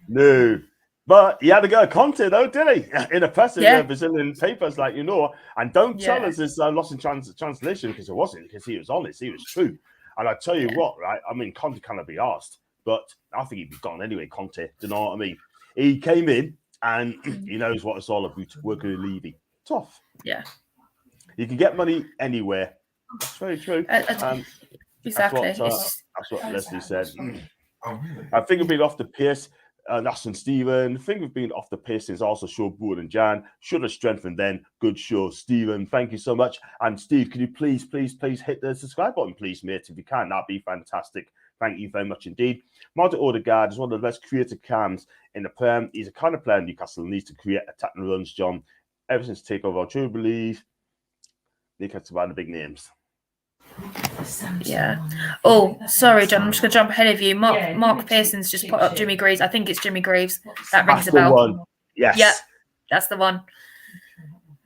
No. But he had to go to Conte, though, didn't he? In a press in Brazilian papers, like, and don't tell us it's lost in translation, because it wasn't, because he was honest, he was true. And I tell you what, right? I mean, Conte cannot be asked, but I think he'd be gone anyway, Conte. Do you know what I mean? He came in and he knows what it's all about, working with Levy. Tough. Yeah. You can get money anywhere. That's very true. Exactly. That's what Leslie said. I think it'd be off the pace. That's from Stephen. I think we've been off the pace since also show Board and Jan. Should have strengthened then. Good show, Stephen. Thank you so much. And Steve, can you please hit the subscribe button, please, mate? If you can, that'd be fantastic. Thank you very much indeed. Martin Odegaard is one of the best creative cams in the Prem. He's a kind of player Newcastle needs to create attacking runs, John. Ever since takeover, I truly believe Newcastle are the big names. Yeah. Oh, sorry, John. I'm just going to jump ahead of you. Mark Pearson's just put up Jimmy Greaves. I think it's Jimmy Greaves. That rings a bell. One. Yes. Yeah, that's the one.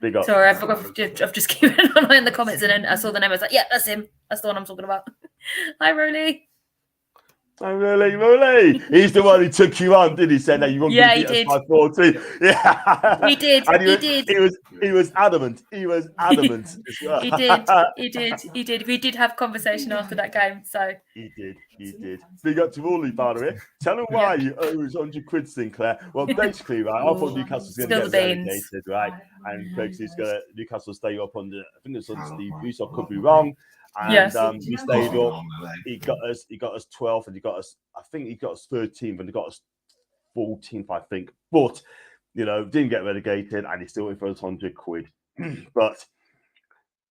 Big up. Sorry, I've just kept an eye in the comments and then I saw the name. I was like, yeah, that's him. That's the one I'm talking about. Hi, Rolly. Rolly. He's the one who took you on, did he? Said that you won't he did. 514. Yeah. He did. He was adamant. He was adamant. He did. We did have conversation after that game. So he did. Big up to Rolly, by the way. Tell him why you owe us 100 quid, Sinclair. Well, basically, right, I thought Newcastle's going to get relegated, right? And Craig's going to Newcastle stay up under, I think it's on Steve Bruce, I could be wrong. And we stayed up. He got us 12th, and he got us 13th, and he got us 14th, I think. But didn't get relegated, and he still went for us 100 quid. But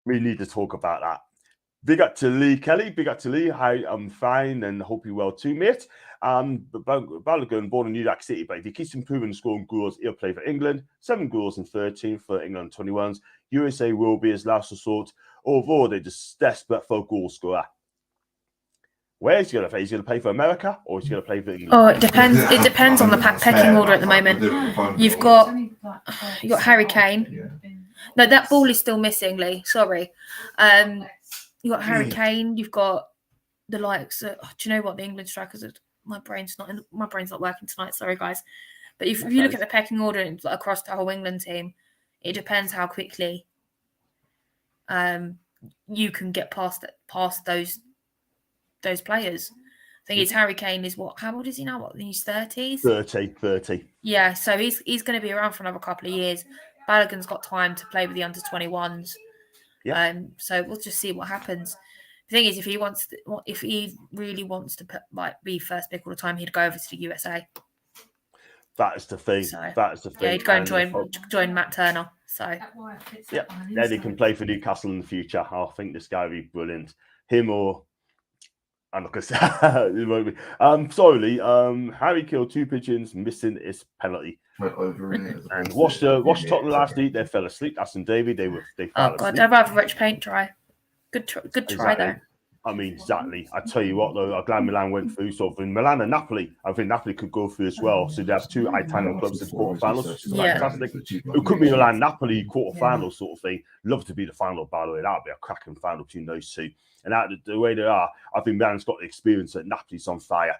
we need to talk about that. Big up to Lee Kelly. Big up to Lee. Hi, I'm fine, and hope you're well too, mate. Balogun, born in New York City, but if he keeps improving scoring goals, he'll play for England. 7 goals in 13 for England 21s. USA will be his last resort, although they're just desperate for a goal scorer. Where is he going to play? Is he going to play for America or is he going to play for England? Oh, it depends. It depends on the pecking order at the moment. You've got Harry Kane. No, that ball is still missing, Lee. Sorry. You've got Harry Kane. You've got the likes. Do you know what the England strikers are? My brain's not working tonight. Sorry, guys. But if you look at the pecking order across the whole England team, it depends how quickly you can get past those players. I think it's Harry Kane is what? How old is he now? What, in his 30s? 30. Yeah, so he's going to be around for another couple of years. Balogun's got time to play with the under-21s. Yeah. So we'll just see what happens. The thing is, if he really wants to be first pick all the time, he'd go over to the USA. That is the thing. Yeah, he'd go and join Matt Turner. So yeah, then he can play for Newcastle in the future. I think this guy would be brilliant. Him or I'm not gonna say it won't be. Sorry, Harry killed 2 pigeons, missing his penalty. And watch Tottenham last night. They fell asleep. That's and Davey. They fell asleep. God, I'd rather Rich paint dry. Good try exactly. though. I mean, exactly. I tell you what, though, I'm glad Milan went through. So in Milan and Napoli, I think Napoli could go through as well. So they have two Italian clubs in the quarterfinals, which is fantastic. It could be Milan Napoli quarterfinal sort of thing. Love to be the final, by the way. That would be a cracking final between those two. And that, the way they are, I think Milan's got the experience that Napoli's on fire.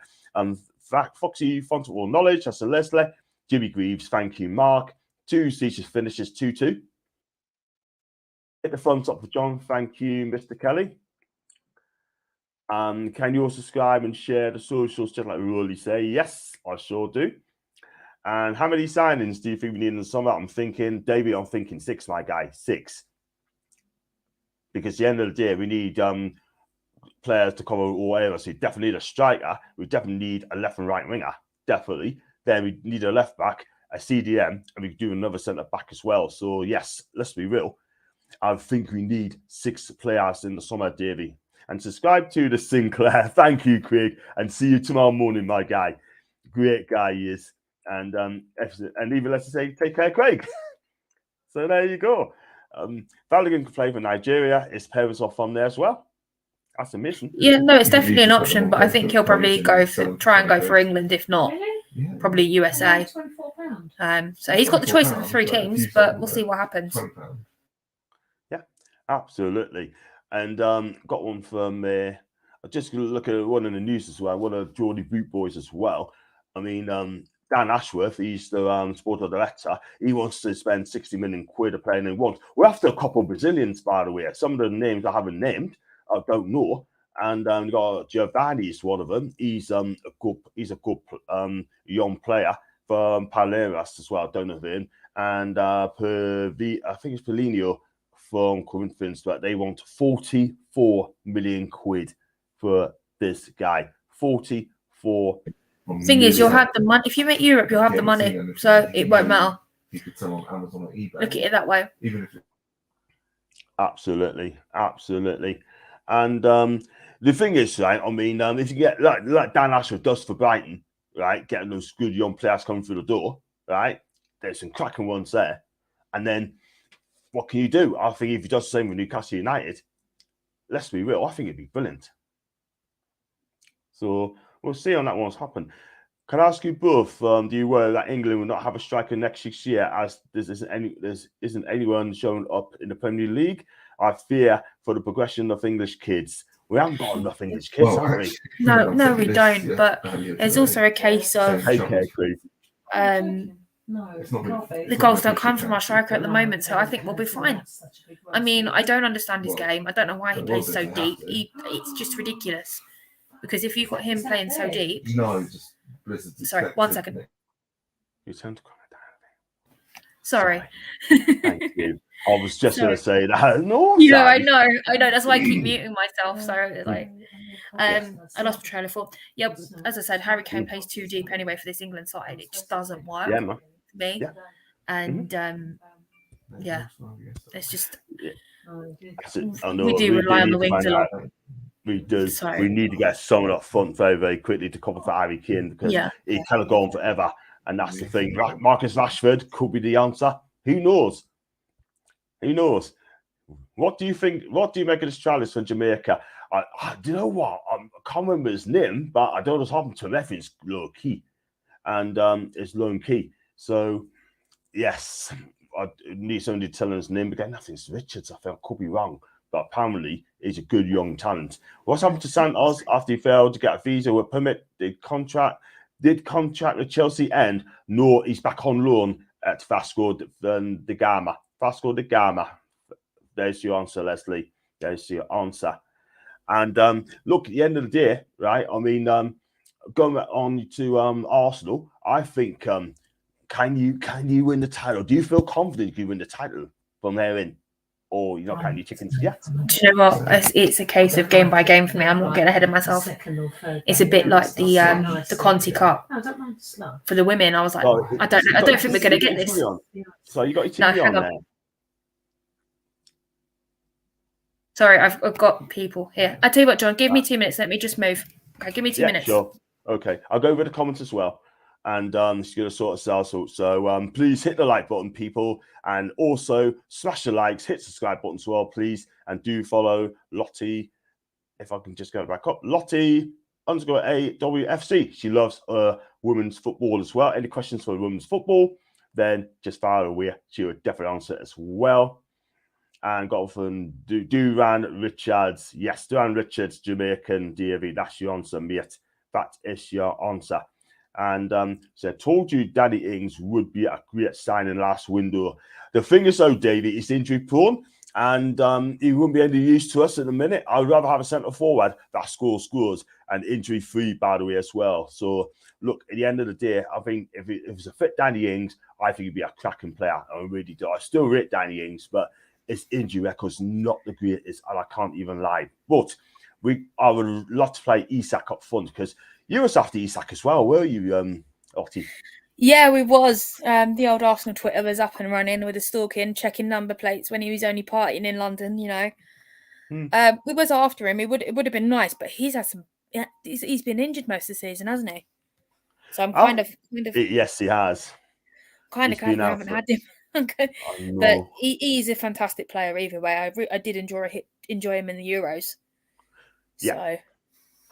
Foxy Fontable Knowledge, that's a Leslie. Jimmy Greaves, thank you, Mark. 2 Ceases finishes 2-2. Hit the thumbs up for John, thank you, Mr. Kelly. Can you all subscribe and share the socials just like we really say? Yes, I sure do. And how many signings do you think we need in the summer? I'm thinking, David, I'm thinking 6, my guy, 6. Because at the end of the day, we need players to cover all areas. So we definitely need a striker. We definitely need a left and right winger, definitely. Then we need a left back, a CDM, and we can do another centre back as well. So yes, let's be real. I think we need 6 players in the summer, Davey. And subscribe to the Sinclair. Thank you, Craig. And see you tomorrow morning, my guy. Great guy he is. And even let's say, take care, Craig. So there you go. Balogun can play for Nigeria. His parents are from there as well. That's a mission. Yeah, no, it's definitely an option, but I think he'll probably try and go for England, if not, probably USA. So he's got the choice of the 3 teams, but we'll see what happens. Yeah, absolutely. And got one from just look at one in the news as well. One of Geordie Boot Boys as well. I mean, Dan Ashworth, he's the sport director. He wants to spend 60 million quid a player he wants. We're after a couple of Brazilians, by the way. Some of the names I haven't named, I don't know. And we got Giovanni is one of them. He's a good young player from Palmeiras as well. I don't know him. And I think it's Paulinho from Corinthians, but they want 44 million quid for this guy. 44. Thing is, you'll have the money. If you make Europe, you'll have the money, so it won't matter. You could sell on Amazon or eBay. Look at it that way. Even if absolutely. And the thing is, right? I mean, if you get like Dan Ashworth does for Brighton, right, getting those good young players coming through the door, right? There's some cracking ones there, and then what can you do? I think if he does the same with Newcastle United, let's be real, I think it'd be brilliant. So we'll see on that one's happen. Can I ask you both, do you worry that England will not have a striker next year as there isn't anyone showing up in the Premier League? I fear for the progression of English kids. We haven't got enough English kids, have we? No, we don't. But there's also a case of the goals don't come from our striker at the moment, so I think we'll be fine. I mean, I don't understand his game. I don't know why he plays so deep. It's just ridiculous. Because if you've got him playing so deep... Sorry, 1 second. You tend to comment down. Sorry. Thank you. I was just going to say that. No, I know. That's why I keep muting myself. So, I lost my train of thought. Yeah, as I said, Harry Kane plays too deep anyway for this England side. It just doesn't work for me. Yeah. And, it's just... we do rely on the wings a lot. We do. Sorry. We need to get someone up front very, very quickly to cover for Harry Kane because he cannot go on forever. And that's the thing. Marcus Rashford could be the answer. Who knows? What do you think? What do you make of this challenge from Jamaica? Do you know what? I can't remember his name, but I don't know what's happened to him. I think it's low key. And it's low key. So, yes, I need somebody to tell him his name. Again, nothing's Richards. I think I could be wrong. But apparently, he's a good young talent. What's happened to Santos after he failed to get a visa with permit? Did contract with Chelsea end? No, he's back on loan at Vasco da Gama. Vasco da Gama. There's your answer, Leslie. There's your answer. And look, at the end of the day, right? I mean, going on to Arsenal, I think can you win the title? Do you feel confident you can win the title from there in? Or you're not counting chickens yet? Do you know what? It's a case of game by game for me. I'm not getting ahead of myself. It's a bit like the Conti Cup for the women. I was like, I don't think we're going to get this. So you got your TV on there. Sorry, I've got people here. I tell you what, John, give me 2 minutes. Let me just move. Okay, give me 2 minutes. Sure. Okay, I'll go over the comments as well. And she's going to sort us out. So please hit the like button, people. And also smash the likes, hit the subscribe button as well, please. And do follow Lottie if I can just go back up, Lottie _ AWFC. She loves women's football as well. Any questions for women's football, then just fire away. She would definitely answer as well. And got from Duran Richards. Yes, Duran Richards, Jamaican DAV. That's your answer, mate. That is your answer. And so I told you Danny Ings would be a great signing last window. The thing is, though, Davey, he's injury prone. And he wouldn't be any use to us in a minute. I'd rather have a centre forward that scores and injury free, by the way, as well. So look, at the end of the day, I think if it's a fit Danny Ings, I think he'd be a cracking player. I really do. I still rate Danny Ings, but his injury record's not the greatest, and I can't even lie. But I would love to play Isak up front, because you was after Isak as well, were you, Lottie? Yeah, we was. The old Arsenal Twitter was up and running with the stalking, checking number plates when he was only partying in London, you know. We was after him. It would have been nice, but he's had some. Yeah, he's been injured most of the season, hasn't he? So I'm kind of. Yes, he has. Kind of glad we haven't had him. But he's a fantastic player either way. I did enjoy him in the Euros. Yeah. So.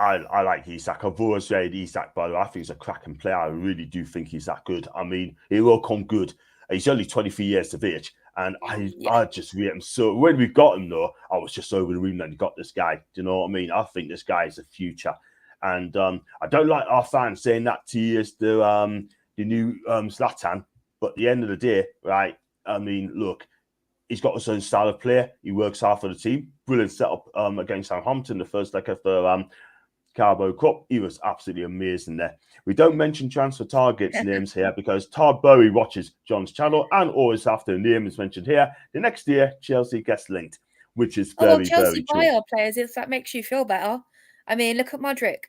I like Isak. I've always said Isak, by the way. I think he's a cracking player. I really do think he's that good. I mean, he will come good. He's only 23 years of age, and I just rate him. So when we got him, though, I was just over the moon that he got this guy. Do you know what I mean? I think this guy is the future. And I don't like our fans saying that he is the new Zlatan. But at the end of the day, right, I mean, look, he's got his own style of play. He works hard for the team. Brilliant setup against Southampton, the first leg of the Carbo Cup. He was absolutely amazing there. We don't mention transfer targets names here because Todd Bowie watches John's channel, and always after a name is mentioned here, the next year Chelsea gets linked, which is very, Chelsea very true. buy our players if that makes you feel better. I mean, look at Modric.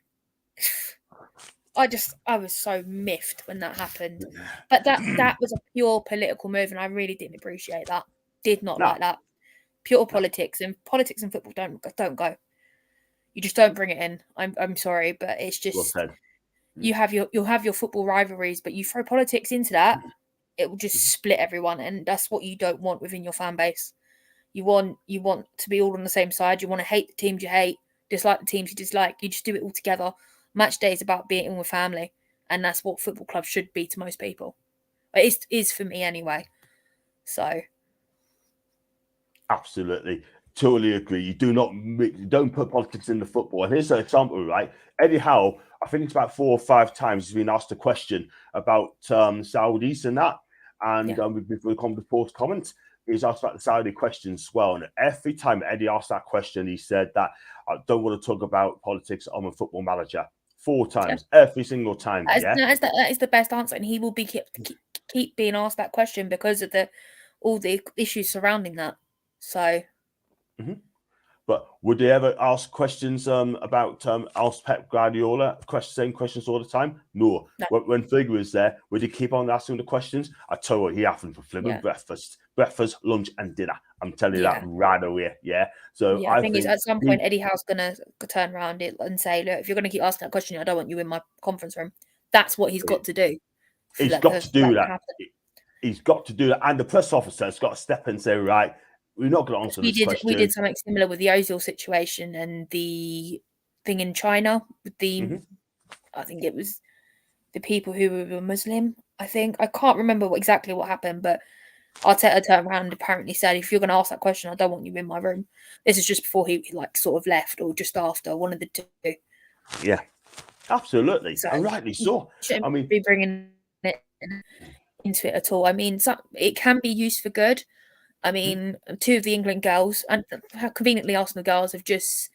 I was so miffed when that happened. But that was a pure political move, and I really didn't appreciate that. Did not like that. Pure politics, and politics and football don't go. You just don't bring it in. I'm sorry, but it's just you'll have your football rivalries, but you throw politics into that, it will just split everyone, and that's what you don't want within your fan base. You want to be all on the same side. You want to hate the teams you hate, dislike the teams you dislike. You just do it all together. Match day is about being with family, and that's what football clubs should be to most people. It is for me anyway. So, absolutely. Totally agree. You don't put politics in the football. And here's an example, right? Eddie Howe, I think it's about 4 or 5 times he's been asked a question about Saudis and that. And before we come to Paul's comments, he's asked about the Saudi questions as well. And every time Eddie asked that question, he said that I don't want to talk about politics. I'm a football manager. 4 times, every single time. That is the best answer, and he will be keep being asked that question because of all the issues surrounding that. So. But would they ever ask questions about ask Pep Guardiola same questions all the time? No. When Fergie was there, would he keep on asking the questions? I tell you what, he asked them for flipping breakfast, lunch, and dinner. I'm telling you that right away. Yeah. So I think it's at some point Eddie Howe's gonna turn around it and say, look, if you're gonna keep asking that question, I don't want you in my conference room. That's what he's got to do. He's got to do that. He's got to do that, and the press officer's got to step in and say, right, we're not going to answer this question. We did something similar with the Ozil situation and the thing in China with the, I think it was the people who were Muslim. I can't remember exactly what happened, but Arteta turned around and apparently said, if you're going to ask that question, I don't want you in my room. This is just before he sort of left, or just after, one of the two. Yeah, absolutely, and rightly so. I mean, be bringing it into it at all. I mean, it can be used for good. I mean, 2 of the England girls, and conveniently Arsenal girls, have just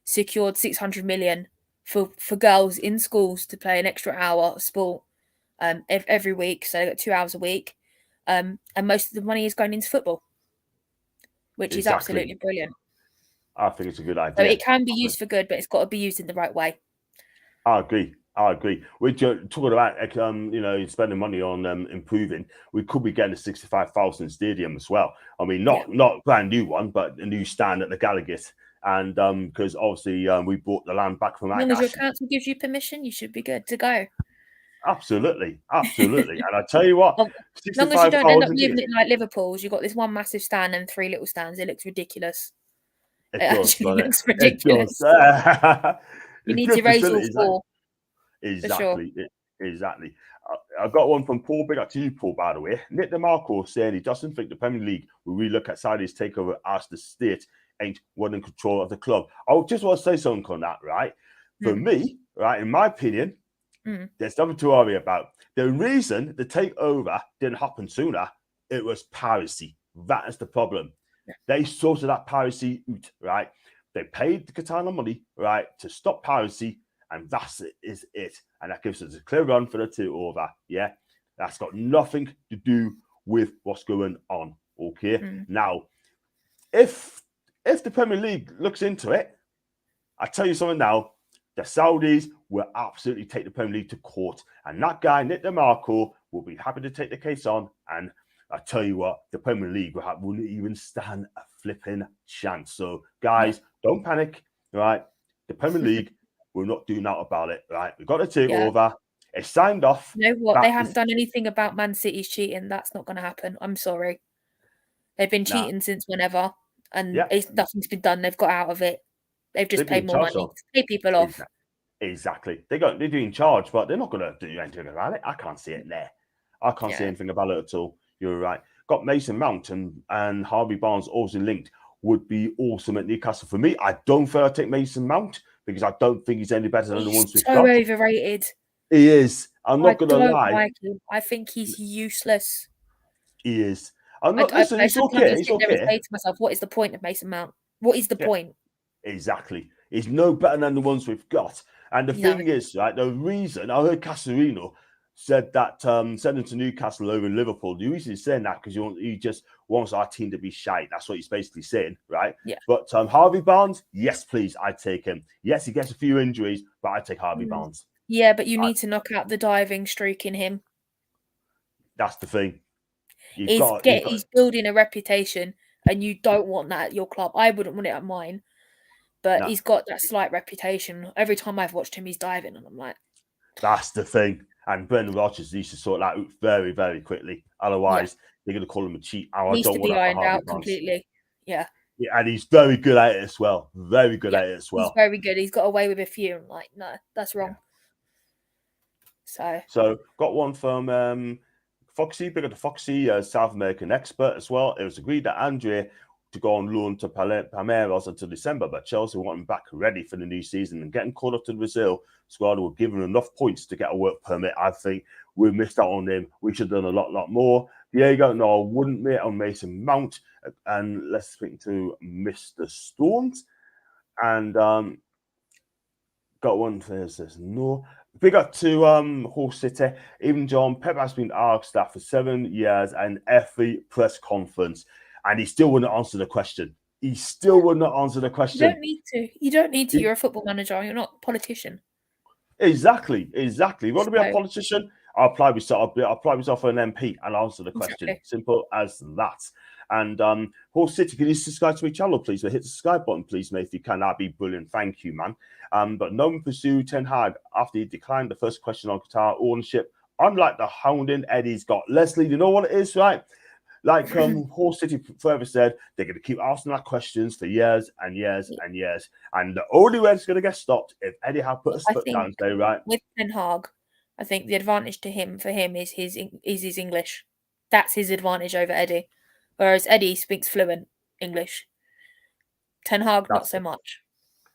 secured 600 million for girls in schools to play an extra hour of sport every week. So they got 2 hours a week, and most of the money is going into football, which is absolutely brilliant. I think it's a good idea. So it can be used for good, but it's got to be used in the right way. I agree. We're talking about spending money on improving. We could be getting a 65,000 stadium as well. I mean, not a brand new one, but a new stand at the Gallagher. And because obviously we bought the land back from that. As long as your council gives you permission, you should be good to go. Absolutely. And I tell you what, as long as you don't end up leaving it like Liverpool's, you've got this one massive stand and 3 little stands. It looks ridiculous. It actually does, looks it ridiculous. does. You It's need good to raise all facilities, like- four. Exactly. Exactly. I got one from Paul. Big up to you, Paul, by the way. Nick DeMarco saying he doesn't think the Premier League will really look at Saudi's takeover as the state ain't one in control of the club. I just want to say something on that, right? For me, right, in my opinion, there's nothing to worry about. The reason the takeover didn't happen sooner, it was piracy. That is the problem. Yeah. They sorted that piracy out, right? They paid the Qatar money, right, to stop piracy, and that's it. And that gives us a clear run for the takeover. Yeah, that's got nothing to do with what's going on. Okay. Now, if the Premier League looks into it, I tell you something now, the Saudis will absolutely take the Premier League to court, and that guy Nick DeMarco will be happy to take the case on. And I tell you what, the Premier League wouldn't even stand a flipping chance. So, guys, don't panic, right? The Premier League will not do nothing about it, right? We've got to take over. It's signed off. You know what? They haven't done anything about Man City's cheating. That's not going to happen. I'm sorry. They've been cheating since whenever, and nothing's been done. They've got out of it. They've just paid more money to pay people off. Exactly. They're in charge, but they're not going to do anything about it. I can't see it there. I can't see anything about it at all. You're right. Got Mason Mount and Harvey Barnes also linked. Would be awesome at Newcastle. For me, I don't feel I take Mason Mount because I don't think he's any better than the ones we've got. So overrated. He is. I'm not going to lie. Like him. I think he's useless. He is. I'm not. Listen, it's okay. It's okay. I say to myself, what is the point of Mason Mount? What is the point? Exactly. He's no better than the ones we've got. And the thing is, right, the reason I heard Casarino said that send him to Newcastle over in Liverpool. The reason he's saying that because he just wants our team to be shite. That's what he's basically saying, right? Yeah. But Harvey Barnes, yes, please, I take him. Yes, he gets a few injuries, but I take Harvey Barnes. Yeah, but you need to knock out the diving streak in him. That's the thing. He's building a reputation, and you don't want that at your club. I wouldn't want it at mine. But he's got that slight reputation. Every time I've watched him, he's diving, and I'm like, that's the thing. And Brendan Rodgers needs to sort that out very, very quickly. Otherwise, they're going to call him a cheat. Needs to be ironed out completely. Yeah. Yeah, and he's very good at it as well. Very good at it as well. He's very good. He's got away with a few. I'm like, no, that's wrong. So got one from Foxy, bigger the Foxy, South American expert as well. It was agreed that Andre to go on loan to Palmeiras until December, but Chelsea want him back ready for the new season, and getting called up to the Brazil squad will give him enough points to get a work permit. I think we missed out on him. We should have done a lot more. Diego, no, I wouldn't mate on Mason Mount. And let's speak to Mr. Storms. And got one that says no. Big up to Hull City. Even John Pep has been asked that for 7 years and every press conference, and he still wouldn't answer the question. He still would not answer the question. You don't need to. You don't need to. You're a football manager. You're not a politician. Exactly. You want to be a politician? I'll apply myself for an MP and answer the question. Exactly. Simple as that. And Hull City, can you subscribe to my channel, please? Hit the subscribe button, please, mate, if you can. That'd be brilliant. Thank you, man. But no one pursued Ten Hag after he declined the first question on Qatar ownership. Unlike the hounding, Eddie's got Leslie. You know what it is, right? Like Hull City forever said, they're going to keep asking that questions for years and years and years. And the only way it's going to get stopped if Eddie Howe put his foot down and say, right. With Ten Hag, I think the advantage for him is his English. That's his advantage over Eddie. Whereas Eddie speaks fluent English. Ten Hag, not so much.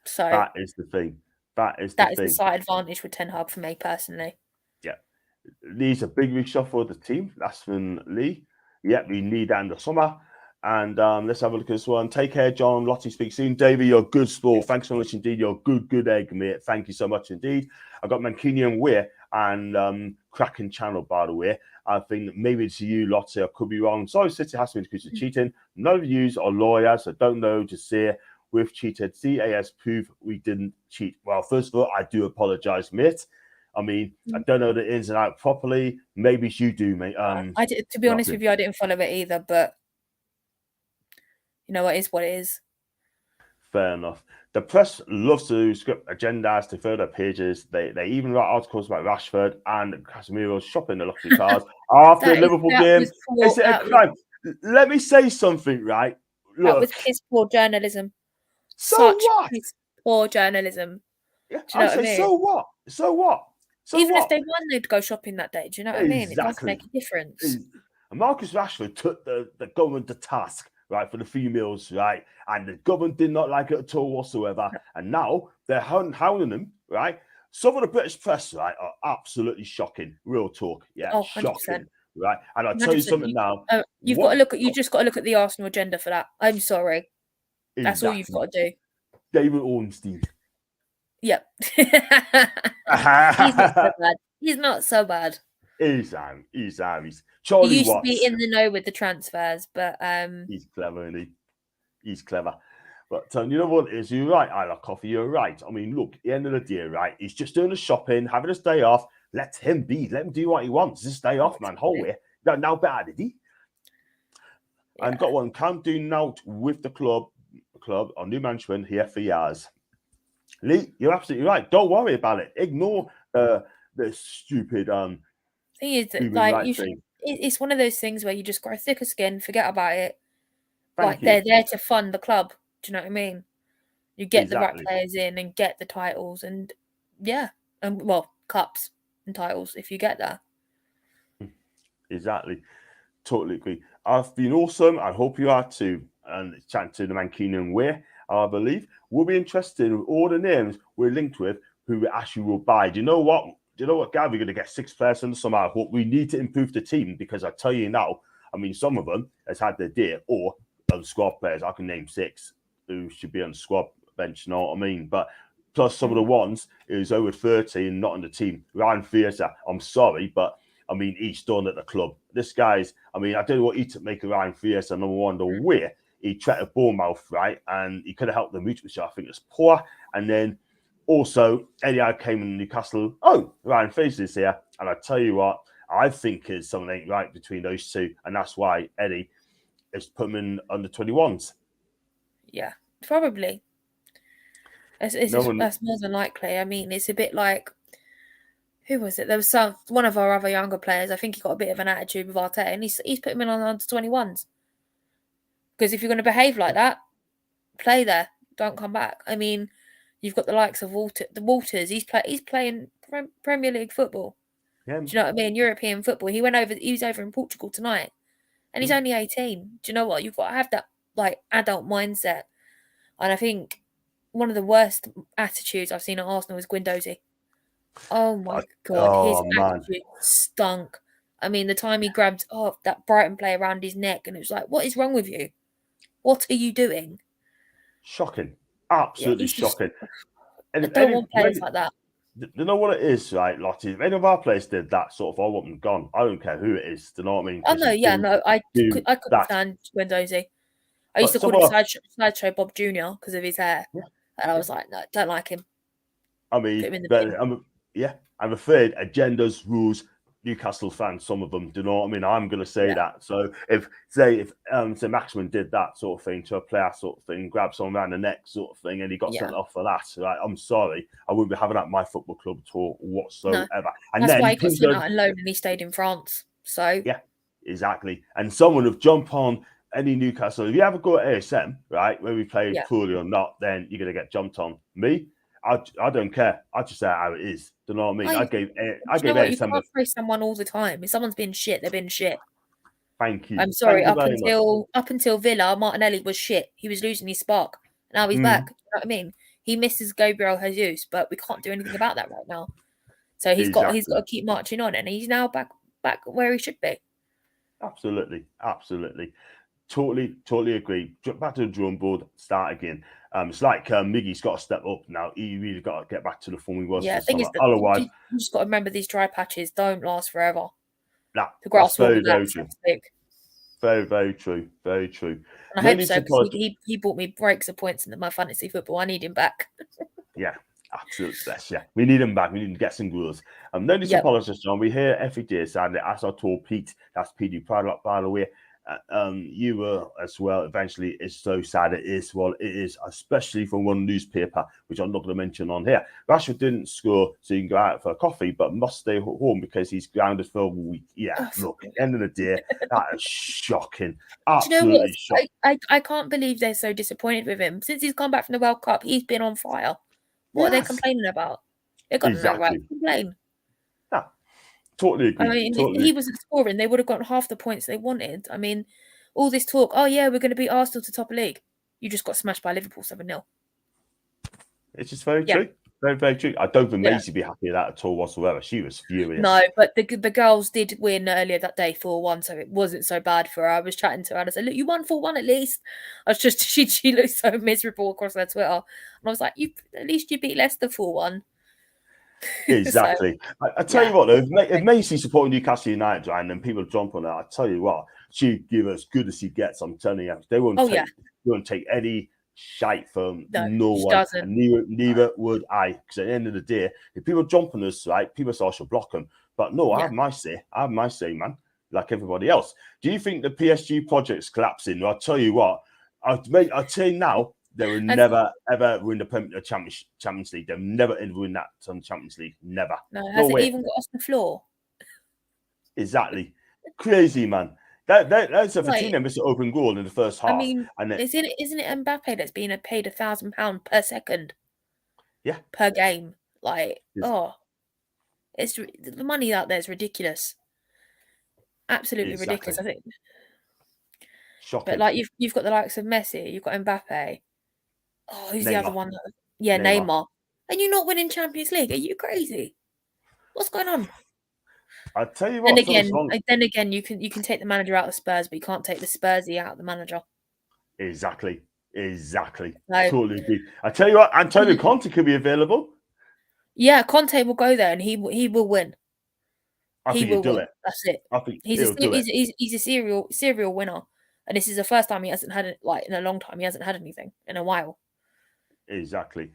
So that is the thing. That is the slight advantage with Ten Hag for me personally. Yeah. Lee's a big reshuffle of the team. That's from Lee. Yep, we need that in the summer. And let's have a look at this one. Take care, John. Lottie, speak soon. Davey, you're a good sport. Thanks so much indeed. You're a good egg, mate. Thank you so much indeed. I got Mancunian Weir and cracking channel, by the way. I think maybe it's you, Lottie. I could be wrong. Sorry, City has been accused of cheating. None of you are lawyers. I don't know. Just say we've cheated. CAS proof we didn't cheat. Well, first of all, I do apologise, mate. I mean, I don't know the ins and outs properly. Maybe you do, mate. I did, to be honest with you, I didn't follow it either, but you know, it is what it is. Fair enough. The press loves to script agendas to further pages. They even write articles about Rashford and Casemiro shopping the luxury cars after the Liverpool game. Is it a crime? Let me say something, right? Look, that was piss poor journalism. So what? Poor journalism. Yeah, Do you know what I mean? So what? So what? So Even what? if they won, they'd go shopping that day. Do you know what I mean? It does make a difference. And Marcus Rashford took the government to task, right, for the females, right? And the government did not like it at all whatsoever. And now they're hounding him, right? Some of the British press, right, are absolutely shocking. Real talk. Yeah, 100%. shocking. Right. And I'll tell you something now. You've got to look at you just got to look at the Arsenal agenda for that. I'm sorry. That's all you've got to do. David Ornstein. Yep. He's not so bad. He's not so bad. He's Charlie He used Watts. to be in the know with the transfers, but he's clever, isn't he? He's clever. But you know what it is? You're right, I like coffee. You're right. I mean, look, at the end of the day, right? He's just doing the shopping, having his day off. Let him be. Let him do what he wants. This day off, man. Whole way. Now bad, did he? Yeah. And got one. Can't do now with the club or new management here for years. Lee, you're absolutely right. Don't worry about it. Ignore the stupid thing is that, like, it's one of those things where you just grow thicker skin, forget about it. They're there to fund the club. Do you know what I mean? You get the right players in and get the titles, and cups and titles if you get that. Exactly. Totally agree. I've been awesome. I hope you are too. And chatting to the Mancunian way, I believe. We'll be interested in all the names we're linked with who we actually will buy. Do you know what, Gav? We're going to get 6 players in the summer. I hope we need to improve the team because I tell you now, I mean, some of them has had their day or squad players. I can name 6 who should be on the squad bench, you know what I mean? But plus some of the ones who's over 30 and not on the team. Ryan Fraser, I'm sorry, but I mean, he's done at the club. This guy's, I mean, I don't know what he took make of Ryan Fraser, number one, the way he tried a Bournemouth, right? And he could have helped them reach, which I think is poor. And then also, Eddie came in Newcastle. Oh, Ryan Fraser's here. And I tell you what, I think there's something ain't right between those two. And that's why Eddie is put him in under 21s. Yeah, probably. That's more than likely. I mean, it's a bit like, who was it? There was one of our other younger players. I think he got a bit of an attitude with Arteta, and he's put him in on under 21s. Because if you're going to behave like that, play there. Don't come back. I mean, you've got the likes of Walters. He's playing Premier League football. Yeah. Do you know what I mean? European football. He was over in Portugal tonight, and he's only 18. Do you know what? You've got to have that like adult mindset. And I think one of the worst attitudes I've seen at Arsenal is Guendouzi. Oh my God, his attitude stunk. I mean, the time he grabbed that Brighton player around his neck, and it was like, what is wrong with you? What are you doing? Shocking. Absolutely shocking. And I don't want players like that. You know what it is, right, Lottie? If any of our players did that sort of, I want them gone. I don't care who it is. Do you know what I mean? Oh, no, yeah, no. I couldn't stand Guendouzi. I used to call him Sideshow Bob Jr. because of his hair. Yeah. And I was like, no, don't like him. I mean, I'm afraid agendas, rules, Newcastle fans, some of them, do you know what I mean? I'm going to say that. So if Maximin did that sort of thing to a player sort of thing, grab someone around the neck sort of thing, and he got sent off for that, right? I'm sorry. I wouldn't be having that at my football club at all whatsoever. No. And that's why he got sent out on loan and he stayed in France. So yeah, exactly. And someone would jump on any Newcastle. If you ever go to ASM, right, where we played poorly or not, then you're going to get jumped on. Me, I don't care. I just say how it is. Do you know what I mean? I gave you can't praise someone all the time. If someone's been shit, they've been shit. Thank you. I'm sorry. Up until Villa, Martinelli was shit. He was losing his spark. Now he's back. You know what I mean? He misses Gabriel Jesus, but we can't do anything about that right now. So he's got to keep marching on, and he's now back where he should be. Absolutely. Totally agree. Back to the drawing board, start again. It's like Miggy's got to step up now. He really got to get back to the form he was. Yeah, the thing is that otherwise, you just got to remember these dry patches don't last forever. Nah, the grass will be very true. Very, very true. Very true. And I hope so, because he bought me breaks of points in my fantasy football. I need him back. Yeah, absolutely. Yeah, we need him back. We need to get some goals. No need to apologise, John. We hear every day, sadly, as I told Pete, that's PD Pride, by the way. you were as well. Eventually, it's so sad. It is. Well, it is, especially from one newspaper, which I'm not going to mention on here. Rashford didn't score, so you can go out for a coffee, but must stay home because he's grounded for a week. Yeah, look, at the end of the day, that is shocking. Absolutely shocking. I can't believe they're so disappointed with him. Since he's come back from the World Cup, he's been on fire. What are they complaining about? They've got no right to complain. Yeah, totally agree. I mean, totally. if he wasn't scoring, they would have got half the points they wanted. I mean, all this talk, oh yeah, we're going to beat Arsenal to top a league. You just got smashed by Liverpool 7-0. It's just very true. Very, very true. I don't think Maisie be happy with that at all whatsoever. She was furious. No, but the girls did win earlier that day 4-1, so it wasn't so bad for her. I was chatting to her and I said, look, you won 4-1 at least. I was just, she looked so miserable across her Twitter. And I was like, at least you beat Leicester 4-1. Exactly. So, I tell you what, though, if Maisie supporting Newcastle United, and then people jump on her, I tell you what, she give as good as she gets. I'm telling you, they won't take any shite from no one. And neither would I. Because at the end of the day, if people jump on us, right, people say I should block them. But no, I have my say. I have my say, man. Like everybody else. Do you think the PSG project's collapsing? Well, I'll tell you what. I'll tell you now. They will never, ever win the Champions League. They'll never ever win that Champions League. Never. No, has it even got off the floor? Exactly. Crazy, man. That's a Tierney missed an open goal in the first half. I mean, isn't it Mbappe that's being paid £1,000 per second? Yeah. Per game. It's the money out there is ridiculous. Absolutely ridiculous. I think. Shocking. But like you've got the likes of Messi, you've got Mbappe. Oh, who's the other one? Neymar. And you're not winning Champions League? Are you crazy? What's going on? I tell you what. Then again, you can take the manager out of Spurs, but you can't take the Spursy out of the manager. Exactly. No. Totally agree. I tell you what, Antonio Conte could be available. Yeah, Conte will go there and he will win. I think he'll do it. That's it. I think he's a serial winner. And this is the first time he hasn't had it, like in a long time. He hasn't had anything in a while. Exactly.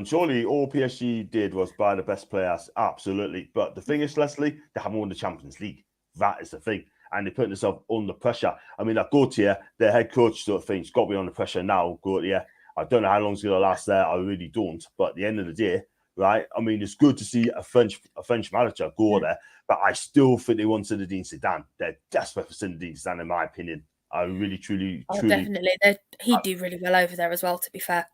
Surely all PSG did was buy the best players. Absolutely. But the thing is, Leslie, they haven't won the Champions League. That is the thing. And they're putting themselves under pressure. I mean, like Gautier, their head coach sort of thing, has got to be under pressure now, Gautier. I don't know how long it's going to last there. I really don't. But at the end of the day, right, I mean, it's good to see a French manager go there. But I still think they want Zinedine Zidane. They're desperate for Zinedine Zidane, in my opinion. I really, truly. Definitely. He'd do really well over there as well, to be fair.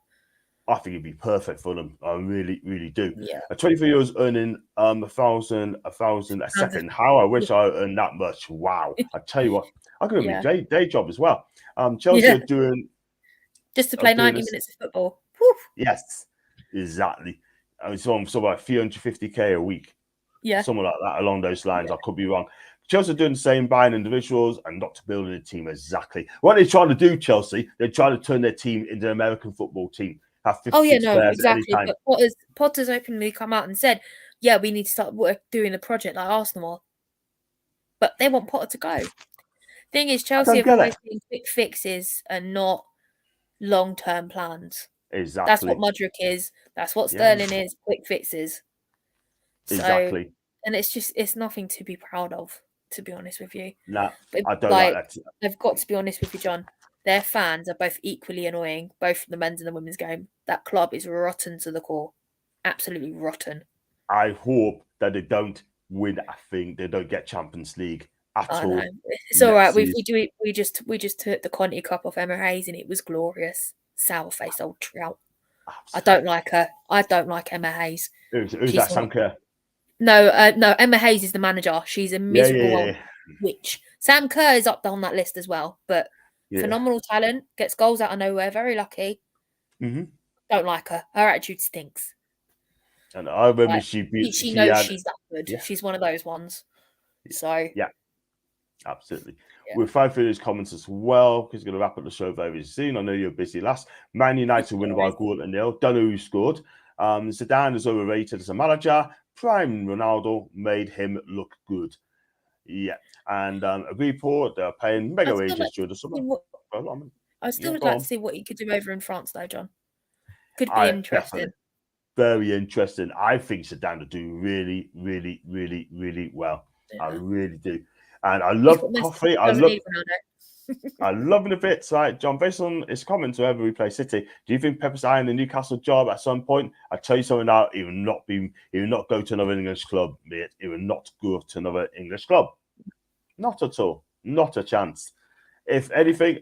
I think it'd be perfect for them. I really, really do. Yeah. A 23-year-old's earning $1,000 a second. How I wish I earned that much. Wow. I tell you what, I could have a day job as well. Chelsea are doing just to play 90 minutes of football. Whew. Yes, exactly. I mean, so about 350k a week. Yeah. Something like that along those lines. I could be wrong. Chelsea are doing the same, buying individuals and not building a team. Exactly. What they're trying to do, Chelsea, they're trying to turn their team into an American football team. Have 56 players exactly. At any time. But Potter's openly come out and said, yeah, we need to start doing the project like Arsenal. But they want Potter to go. Thing is, Chelsea have always been quick fixes and not long-term plans. Exactly. That's what Mudryk is. That's what Sterling is. Quick fixes. Exactly. And it's nothing to be proud of, to be honest with you. Nah, I don't like that. I've got to be honest with you, John. Their fans are both equally annoying, both the men's and the women's game. That club is rotten to the core. Absolutely rotten. I hope that they don't win a thing. They don't get Champions League at all. No. It's all right. We just took the Conti Cup off Emma Hayes and it was glorious. Sour-faced old trout. Absolutely. I don't like her. I don't like Emma Hayes. Who's that, Sam Kerr? No, Emma Hayes is the manager. She's a miserable old witch. Sam Kerr is up on that list as well, but phenomenal talent, gets goals out of nowhere, very lucky. Mm-hmm. Don't like her. Her attitude stinks. And I remember she knows she's that good. Yeah. She's one of those ones. So absolutely. We'll find through those comments as well because we're going to wrap up the show very soon. I know you're busy. Man United win by 1-0. Don't know who scored. Zidane is overrated as a manager. Prime Ronaldo made him look good. Yeah. And a report, they're paying mega wages during the summer. I still would like to see what he could do over in France, though, John. Could be interesting. Very interesting. I think Zidane will do really, really, really, really well. Yeah. I really do. And I love coffee. I'm loving the bits. Right, John, based on his comment to whoever we play City, do you think Pepper's eyeing the Newcastle job at some point? I tell you something now, he will not go to another English club, mate. He will not go to another English club. Not at all. Not a chance. If anything,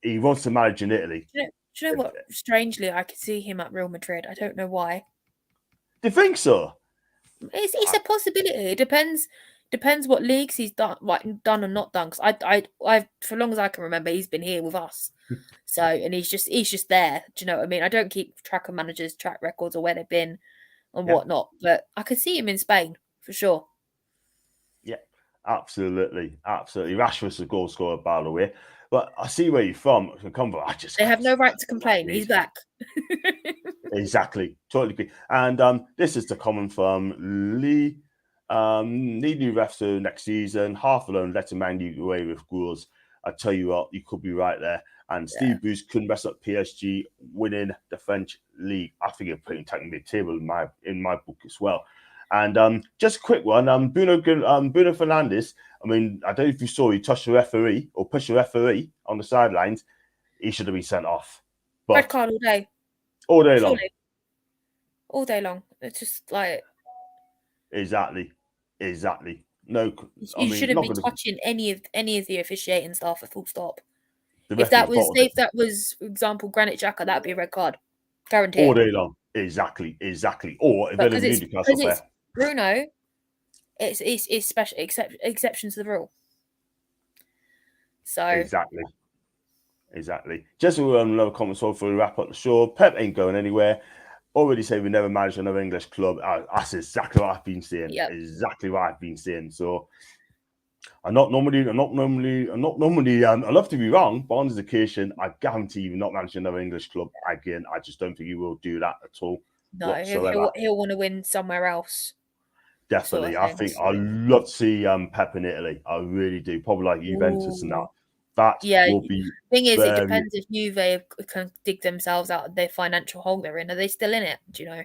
he wants to manage in Italy. Do you know what? Strangely, I could see him at Real Madrid. I don't know why. Do you think so? It's a possibility. It depends what leagues he's done, done or not done. Because I, for long as I can remember, he's been here with us. So, and he's just there. Do you know what I mean? I don't keep track of managers' track records or where they've been and whatnot, but I could see him in Spain for sure. Yeah, absolutely. Rashford's a goal scorer, by the way. But I see where you're from. They have no right to complain. He's back. Exactly. Totally agree. And this is the comment from Lee. Need new refs for next season. Half alone, letting Man U away with goals. I tell you what, you could be right there. And Steve Bruce couldn't mess up PSG winning the French league. I think you're putting technically table in my book as well. And just a quick one, Bruno Fernandes. I mean, I don't know if you saw he touched the referee or pushed the referee on the sidelines. He should have been sent off. But red card all day. All day long. All day long. It's just like exactly. No, you shouldn't be touching any of the officiating staff at full stop. If that was, for example, Granit Xhaka, that'd be a red card, guaranteed. All day long. Exactly. Or if it's Bruno, it's special exception to the rule. So exactly. Just another comment before we wrap up the show. Pep ain't going anywhere. Already say we never managed another English club. That's exactly what I've been saying. Yep. Exactly what I've been saying. So I'm not normally. I love to be wrong, but on this occasion, I guarantee you not managing another English club again. I just don't think he will do that at all. No, he'll want to win somewhere else. Definitely, sort of I think I'd love to see Pep in Italy. I really do. Probably like Juventus and that. That will be. Thing is, it depends if Juve can dig themselves out of their financial hole they're in. Are they still in it? Do you know?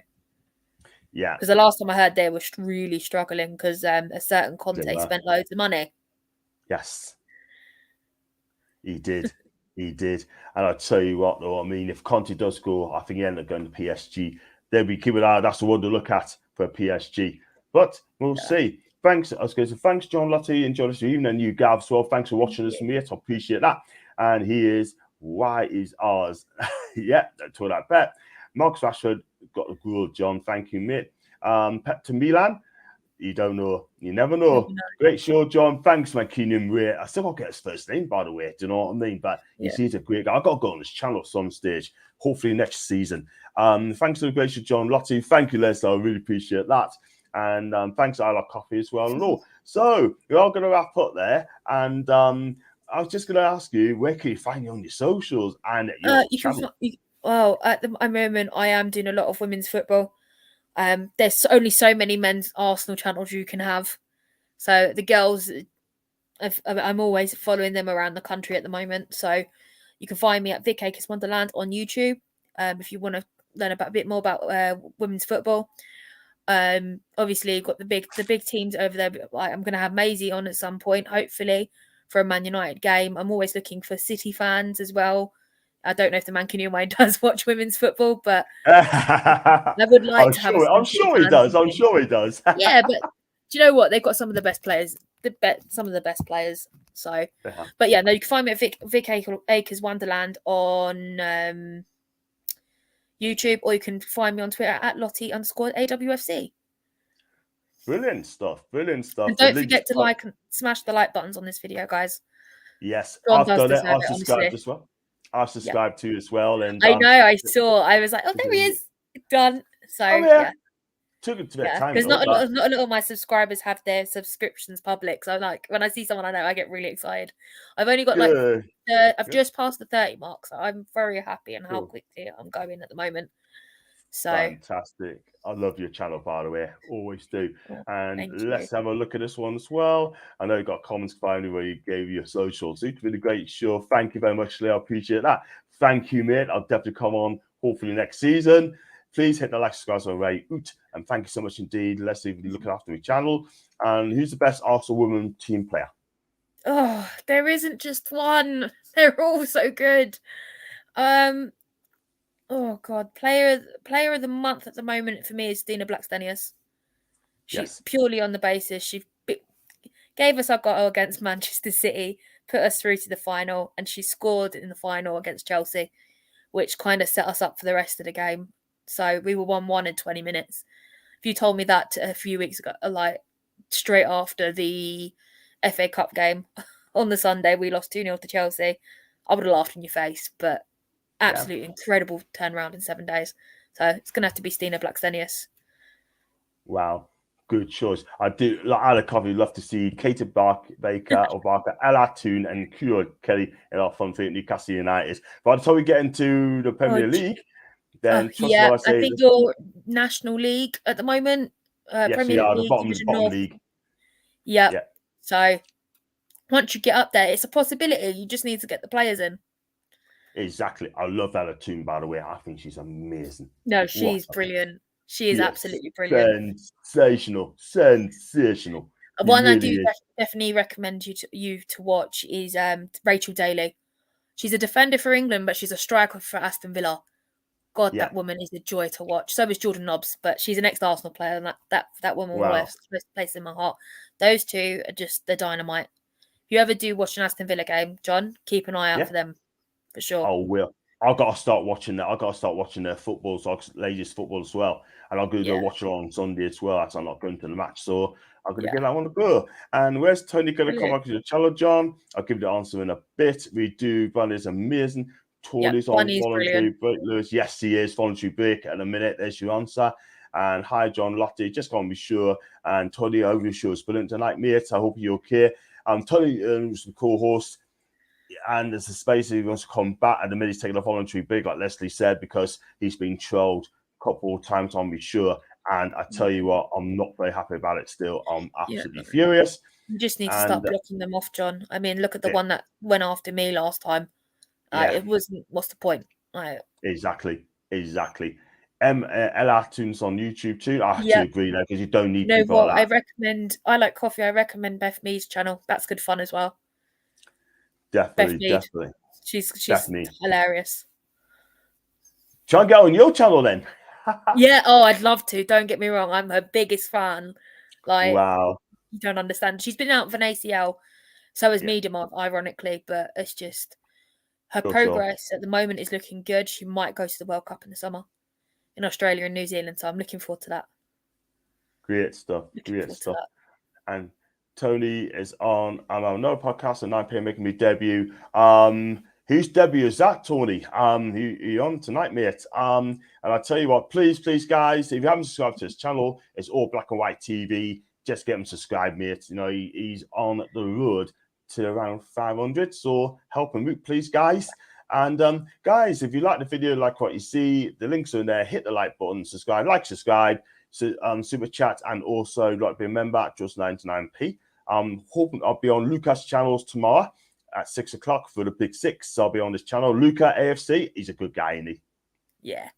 Yeah. Because the last time I heard, they were really struggling because a certain Conte spent loads of money. Yes, he did. And I tell you what, though, I mean, if Conte does go, I think he ended up going to PSG. They'll be keeping an eye. That's the one to look at for PSG. But we'll see. Thanks. I was going to say thanks, John, Lottie, enjoy this evening, and you, Gav, as well. Thanks for watching us, mate. I appreciate that. And he is Why is ours? Yeah, that's what I bet. Marcus Rashford got the goal, John. Thank you, mate. Pep to Milan. You don't know. You never know. Great show, John. Thanks, my Keenan Ray. I still won't get his first name, by the way. Do you know what I mean? But you see, he's a great guy. I've got to go on his channel at some stage, hopefully next season. Thanks to the great show, John. Lottie, thank you, Leslie. I really appreciate that. And thanks to I Love Coffee as well. And all. So we're all going to wrap up there. And I was just going to ask you, where can you find you on your socials and your channel? Well, at the moment, I am doing a lot of women's football. There's only so many men's Arsenal channels you can have. So the girls, I'm always following them around the country at the moment. So you can find me at Vic Akers Wonderland on YouTube if you want to learn a bit more about women's football. Obviously, you've got the big teams over there. I'm going to have Maisie on at some point, hopefully, for a Man United game. I'm always looking for City fans as well. I don't know if the Mancunian does watch women's football, but I would like to have. I'm sure he does. I'm sure he does. Yeah, but do you know what? They've got some of the best players. Some of the best players. So, but yeah, no, you can find me at Vic Akers Wonderland on YouTube, or you can find me on Twitter at Lottie_AWFC. Brilliant stuff. And don't forget to like and smash the like buttons on this video, guys. Yes, I've done it. I've subscribed as well. I've subscribed to you as well. And I know, I saw. I was like, oh, there he is. Done. So yeah. Took it a bit of time. Because not a lot of my subscribers have their subscriptions public. So like when I see someone I know, I get really excited. I've only got I've just passed the 30 mark, so I'm very happy and how quickly I'm going at the moment. So fantastic. I love your channel, by the way. Always do. And let's have a look at this one as well. I know you got comments finally where you gave your socials. It's been a great show. Thank you very much, Lee. I appreciate that. Thank you, mate. I'll definitely come on hopefully next season. Please hit the like, subscribe, and rate. And thank you so much indeed. Let's see if you're looking after my channel. And who's the best Arsenal women team player? Oh, there isn't just one. They're all so good. Oh God, player of the month at the moment for me is Stina Blackstenius. She Yes. purely on the basis she gave us our goal against Manchester City, put us through to the final, and she scored in the final against Chelsea, which kind of set us up for the rest of the game. So we were 1-1 in 20 minutes. If you told me that a few weeks ago, like straight after the FA Cup game on the Sunday, we lost 2-0 to Chelsea, I would have laughed in your face. But absolutely incredible turnaround in 7 days. So it's going to have to be Stina Blackstenius. Wow. Good choice. I do. Like, I'd have love to see Katie Baker or Barker, Ella Toon, and Kira Kelly in our fun for Newcastle United. By the time we get into the Premier League, then I think you're National League at the moment. Yes, Premier the League, bottom Division North. league. Yeah. So once you get up there, it's a possibility. You just need to get the players in. Exactly. I love Ella Toon, by the way. I think she's amazing. No, she's brilliant. She is absolutely brilliant. Sensational. One I do definitely recommend you to watch is Rachel Daly. She's a defender for England, but she's a striker for Aston Villa. God, that woman is a joy to watch. So is Jordan Nobbs, but she's an ex-Arsenal player, and that woman will always place in my heart. Those two are just the dynamite. If you ever do watch an Aston Villa game, John, keep an eye out for them, for sure. Oh, will. I've got to start watching that. I've got to start watching their football, so ladies football as well. And I'll go watch it on Sunday as well, as I'm not going to the match. So I'm going to give that one a go. And where's Tony going to come back to the channel, John? I'll give the answer in a bit. We do. Bunny's amazing. Tony's on voluntary break. Lewis, yes, he is. Voluntary break at a minute. There's your answer. And hi, John, Lottie. Just want to be sure. And Tony, I hope your show is brilliant tonight, mate. I hope you're okay. Tony is the co-host. And there's a space he wants to come back at the minute. He's taking a voluntary break, like Leslie said, because he's been trolled a couple of times, I'm sure. And I tell you what, I'm not very happy about it still. I'm absolutely furious. You just need to start blocking them off, John. I mean, look at the one that went after me last time. It wasn't, what's the point? Exactly. Ella Toons on YouTube too. I have to agree there, because you don't need people like that. I like coffee. I recommend Beth Mead's channel. That's good fun as well. Definitely. She's hilarious. Try and get on your channel then. I'd love to. Don't get me wrong. I'm her biggest fan. Wow. You don't understand. She's been out of an ACL. So is Miedemont, ironically, but it's just her progress at the moment is looking good. She might go to the World Cup in the summer in Australia and New Zealand. So I'm looking forward to that. Great stuff. And Tony is on another podcast at 9 p.m. making me debut. Whose debut is that, Tony? You on tonight, mate? And I tell you what, please, guys, if you haven't subscribed to his channel, it's all black and white TV. Just get him subscribed, mate. You know, he's on the road to around 500. So help him out, please, guys. And guys, if you like the video, like what you see, the links are in there. Hit the like button, subscribe, super chat, and also like to be a member at just 99p. Hoping I'll be on Lucas' channels tomorrow at 6 o'clock for the Big Six. So I'll be on this channel. Luca AFC, he's a good guy, isn't he? Yeah,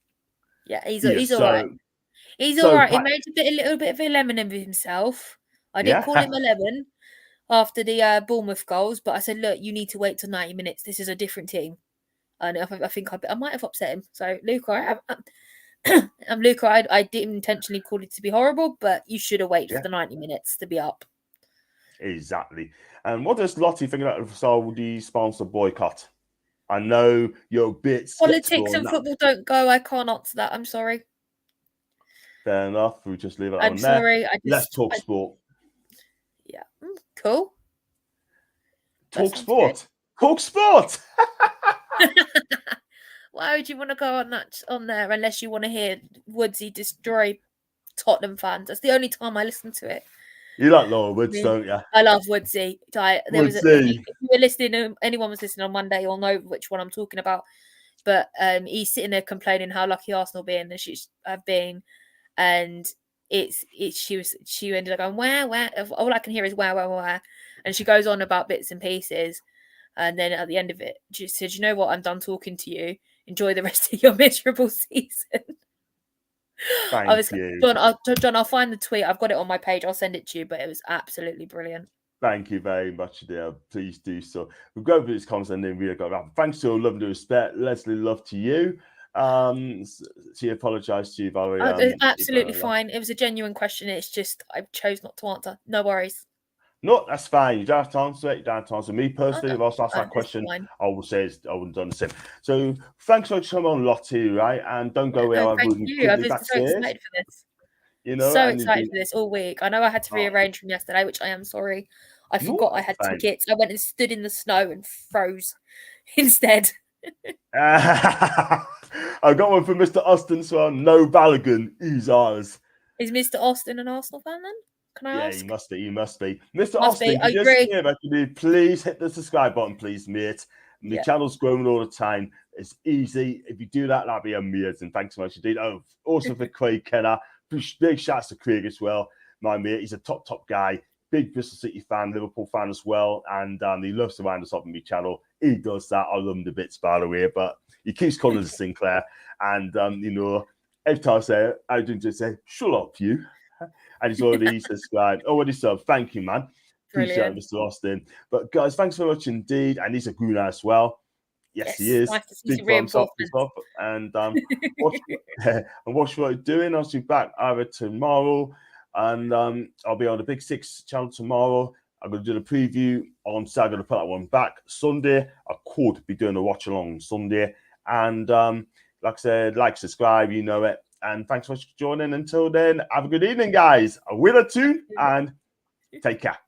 he's all right. He's all right. He made a little bit of a lemon of himself. I didn't call him a lemon after the Bournemouth goals, but I said, look, you need to wait till 90 minutes. This is a different team. And I think I might have upset him. So, Luca, I'm Luca. I didn't intentionally call it to be horrible, but you should have waited for the 90 minutes to be up. Exactly. And what does Lottie think about the Saudi sponsor boycott? I know you're a bit politics and football don't go. I can't answer that. I'm sorry. Fair enough. We'll just leave it I'm on sorry. there. Let's talk sport. Yeah. Cool. Talk sport. Good. Talk sport. Why would you want to go on there unless you want to hear Woodsy destroy Tottenham fans? That's the only time I listen to it. You like Laura Woods, don't you? I love Woodsy. If you were listening, anyone was listening on Monday, you'll know which one I'm talking about. But he's sitting there complaining how lucky Arsenal have been, and she ended up going where. All I can hear is where, and she goes on about bits and pieces, and then at the end of it, she said, "You know what? I'm done talking to you. Enjoy the rest of your miserable season." Thank you. John, I'll find the tweet. I've got it on my page. I'll send it to you. But it was absolutely brilliant. Thank you very much, dear. Please do so. We'll go over this comments and then we'll go around. Thanks to love and respect. Leslie, love to you. She apologised to you, Valerie. Absolutely fine. It was a genuine question. It's just I chose not to answer. No worries. No, that's fine. You don't have to answer it. You don't have to answer. Me personally, if I was asked that question, I would say I wouldn't done the same. So thanks for coming on, Lottie, right? And don't go away. Thank you. I've been so excited for this. You know, so excited for this all week. I know I had to rearrange from yesterday, which I am sorry. I forgot I had tickets. I went and stood in the snow and froze instead. I got one from Mr. Austin, so no Balogun. He's ours. Is Mr. Austin an Arsenal fan then? Can I ask? Yeah, he must be. He must be. Mr. Austin, I agree. Please hit the subscribe button, please, mate. The channel's growing all the time. It's easy. If you do that, that'd be amazing. Thanks so much indeed. Oh, also for Craig Kenner. Big shouts to Craig as well. My mate, he's a top guy. Big Bristol City fan, Liverpool fan as well. And he loves to wind us up on my channel. He does that. I love him to bits, by the way. But he keeps calling us Sinclair. And, you know, every time I say it, I do just say, shut up, you. And he's already subscribed. Already subbed. Thank you, man. Appreciate it, Mr. Austin. But, guys, thanks so much indeed. And he's a Guna as well. Yes, he is. Nice to see big thumbs up as well. And watch what I'm doing. I'll be back either tomorrow, and I'll be on the Big Six channel tomorrow. I'm going to do the preview on Saturday. I'm going to put that one back Sunday. I could be doing a watch along on Sunday. And like I said, like, subscribe, you know it. And thanks so much for joining. Until then, have a good evening, guys. A winner too, and take care.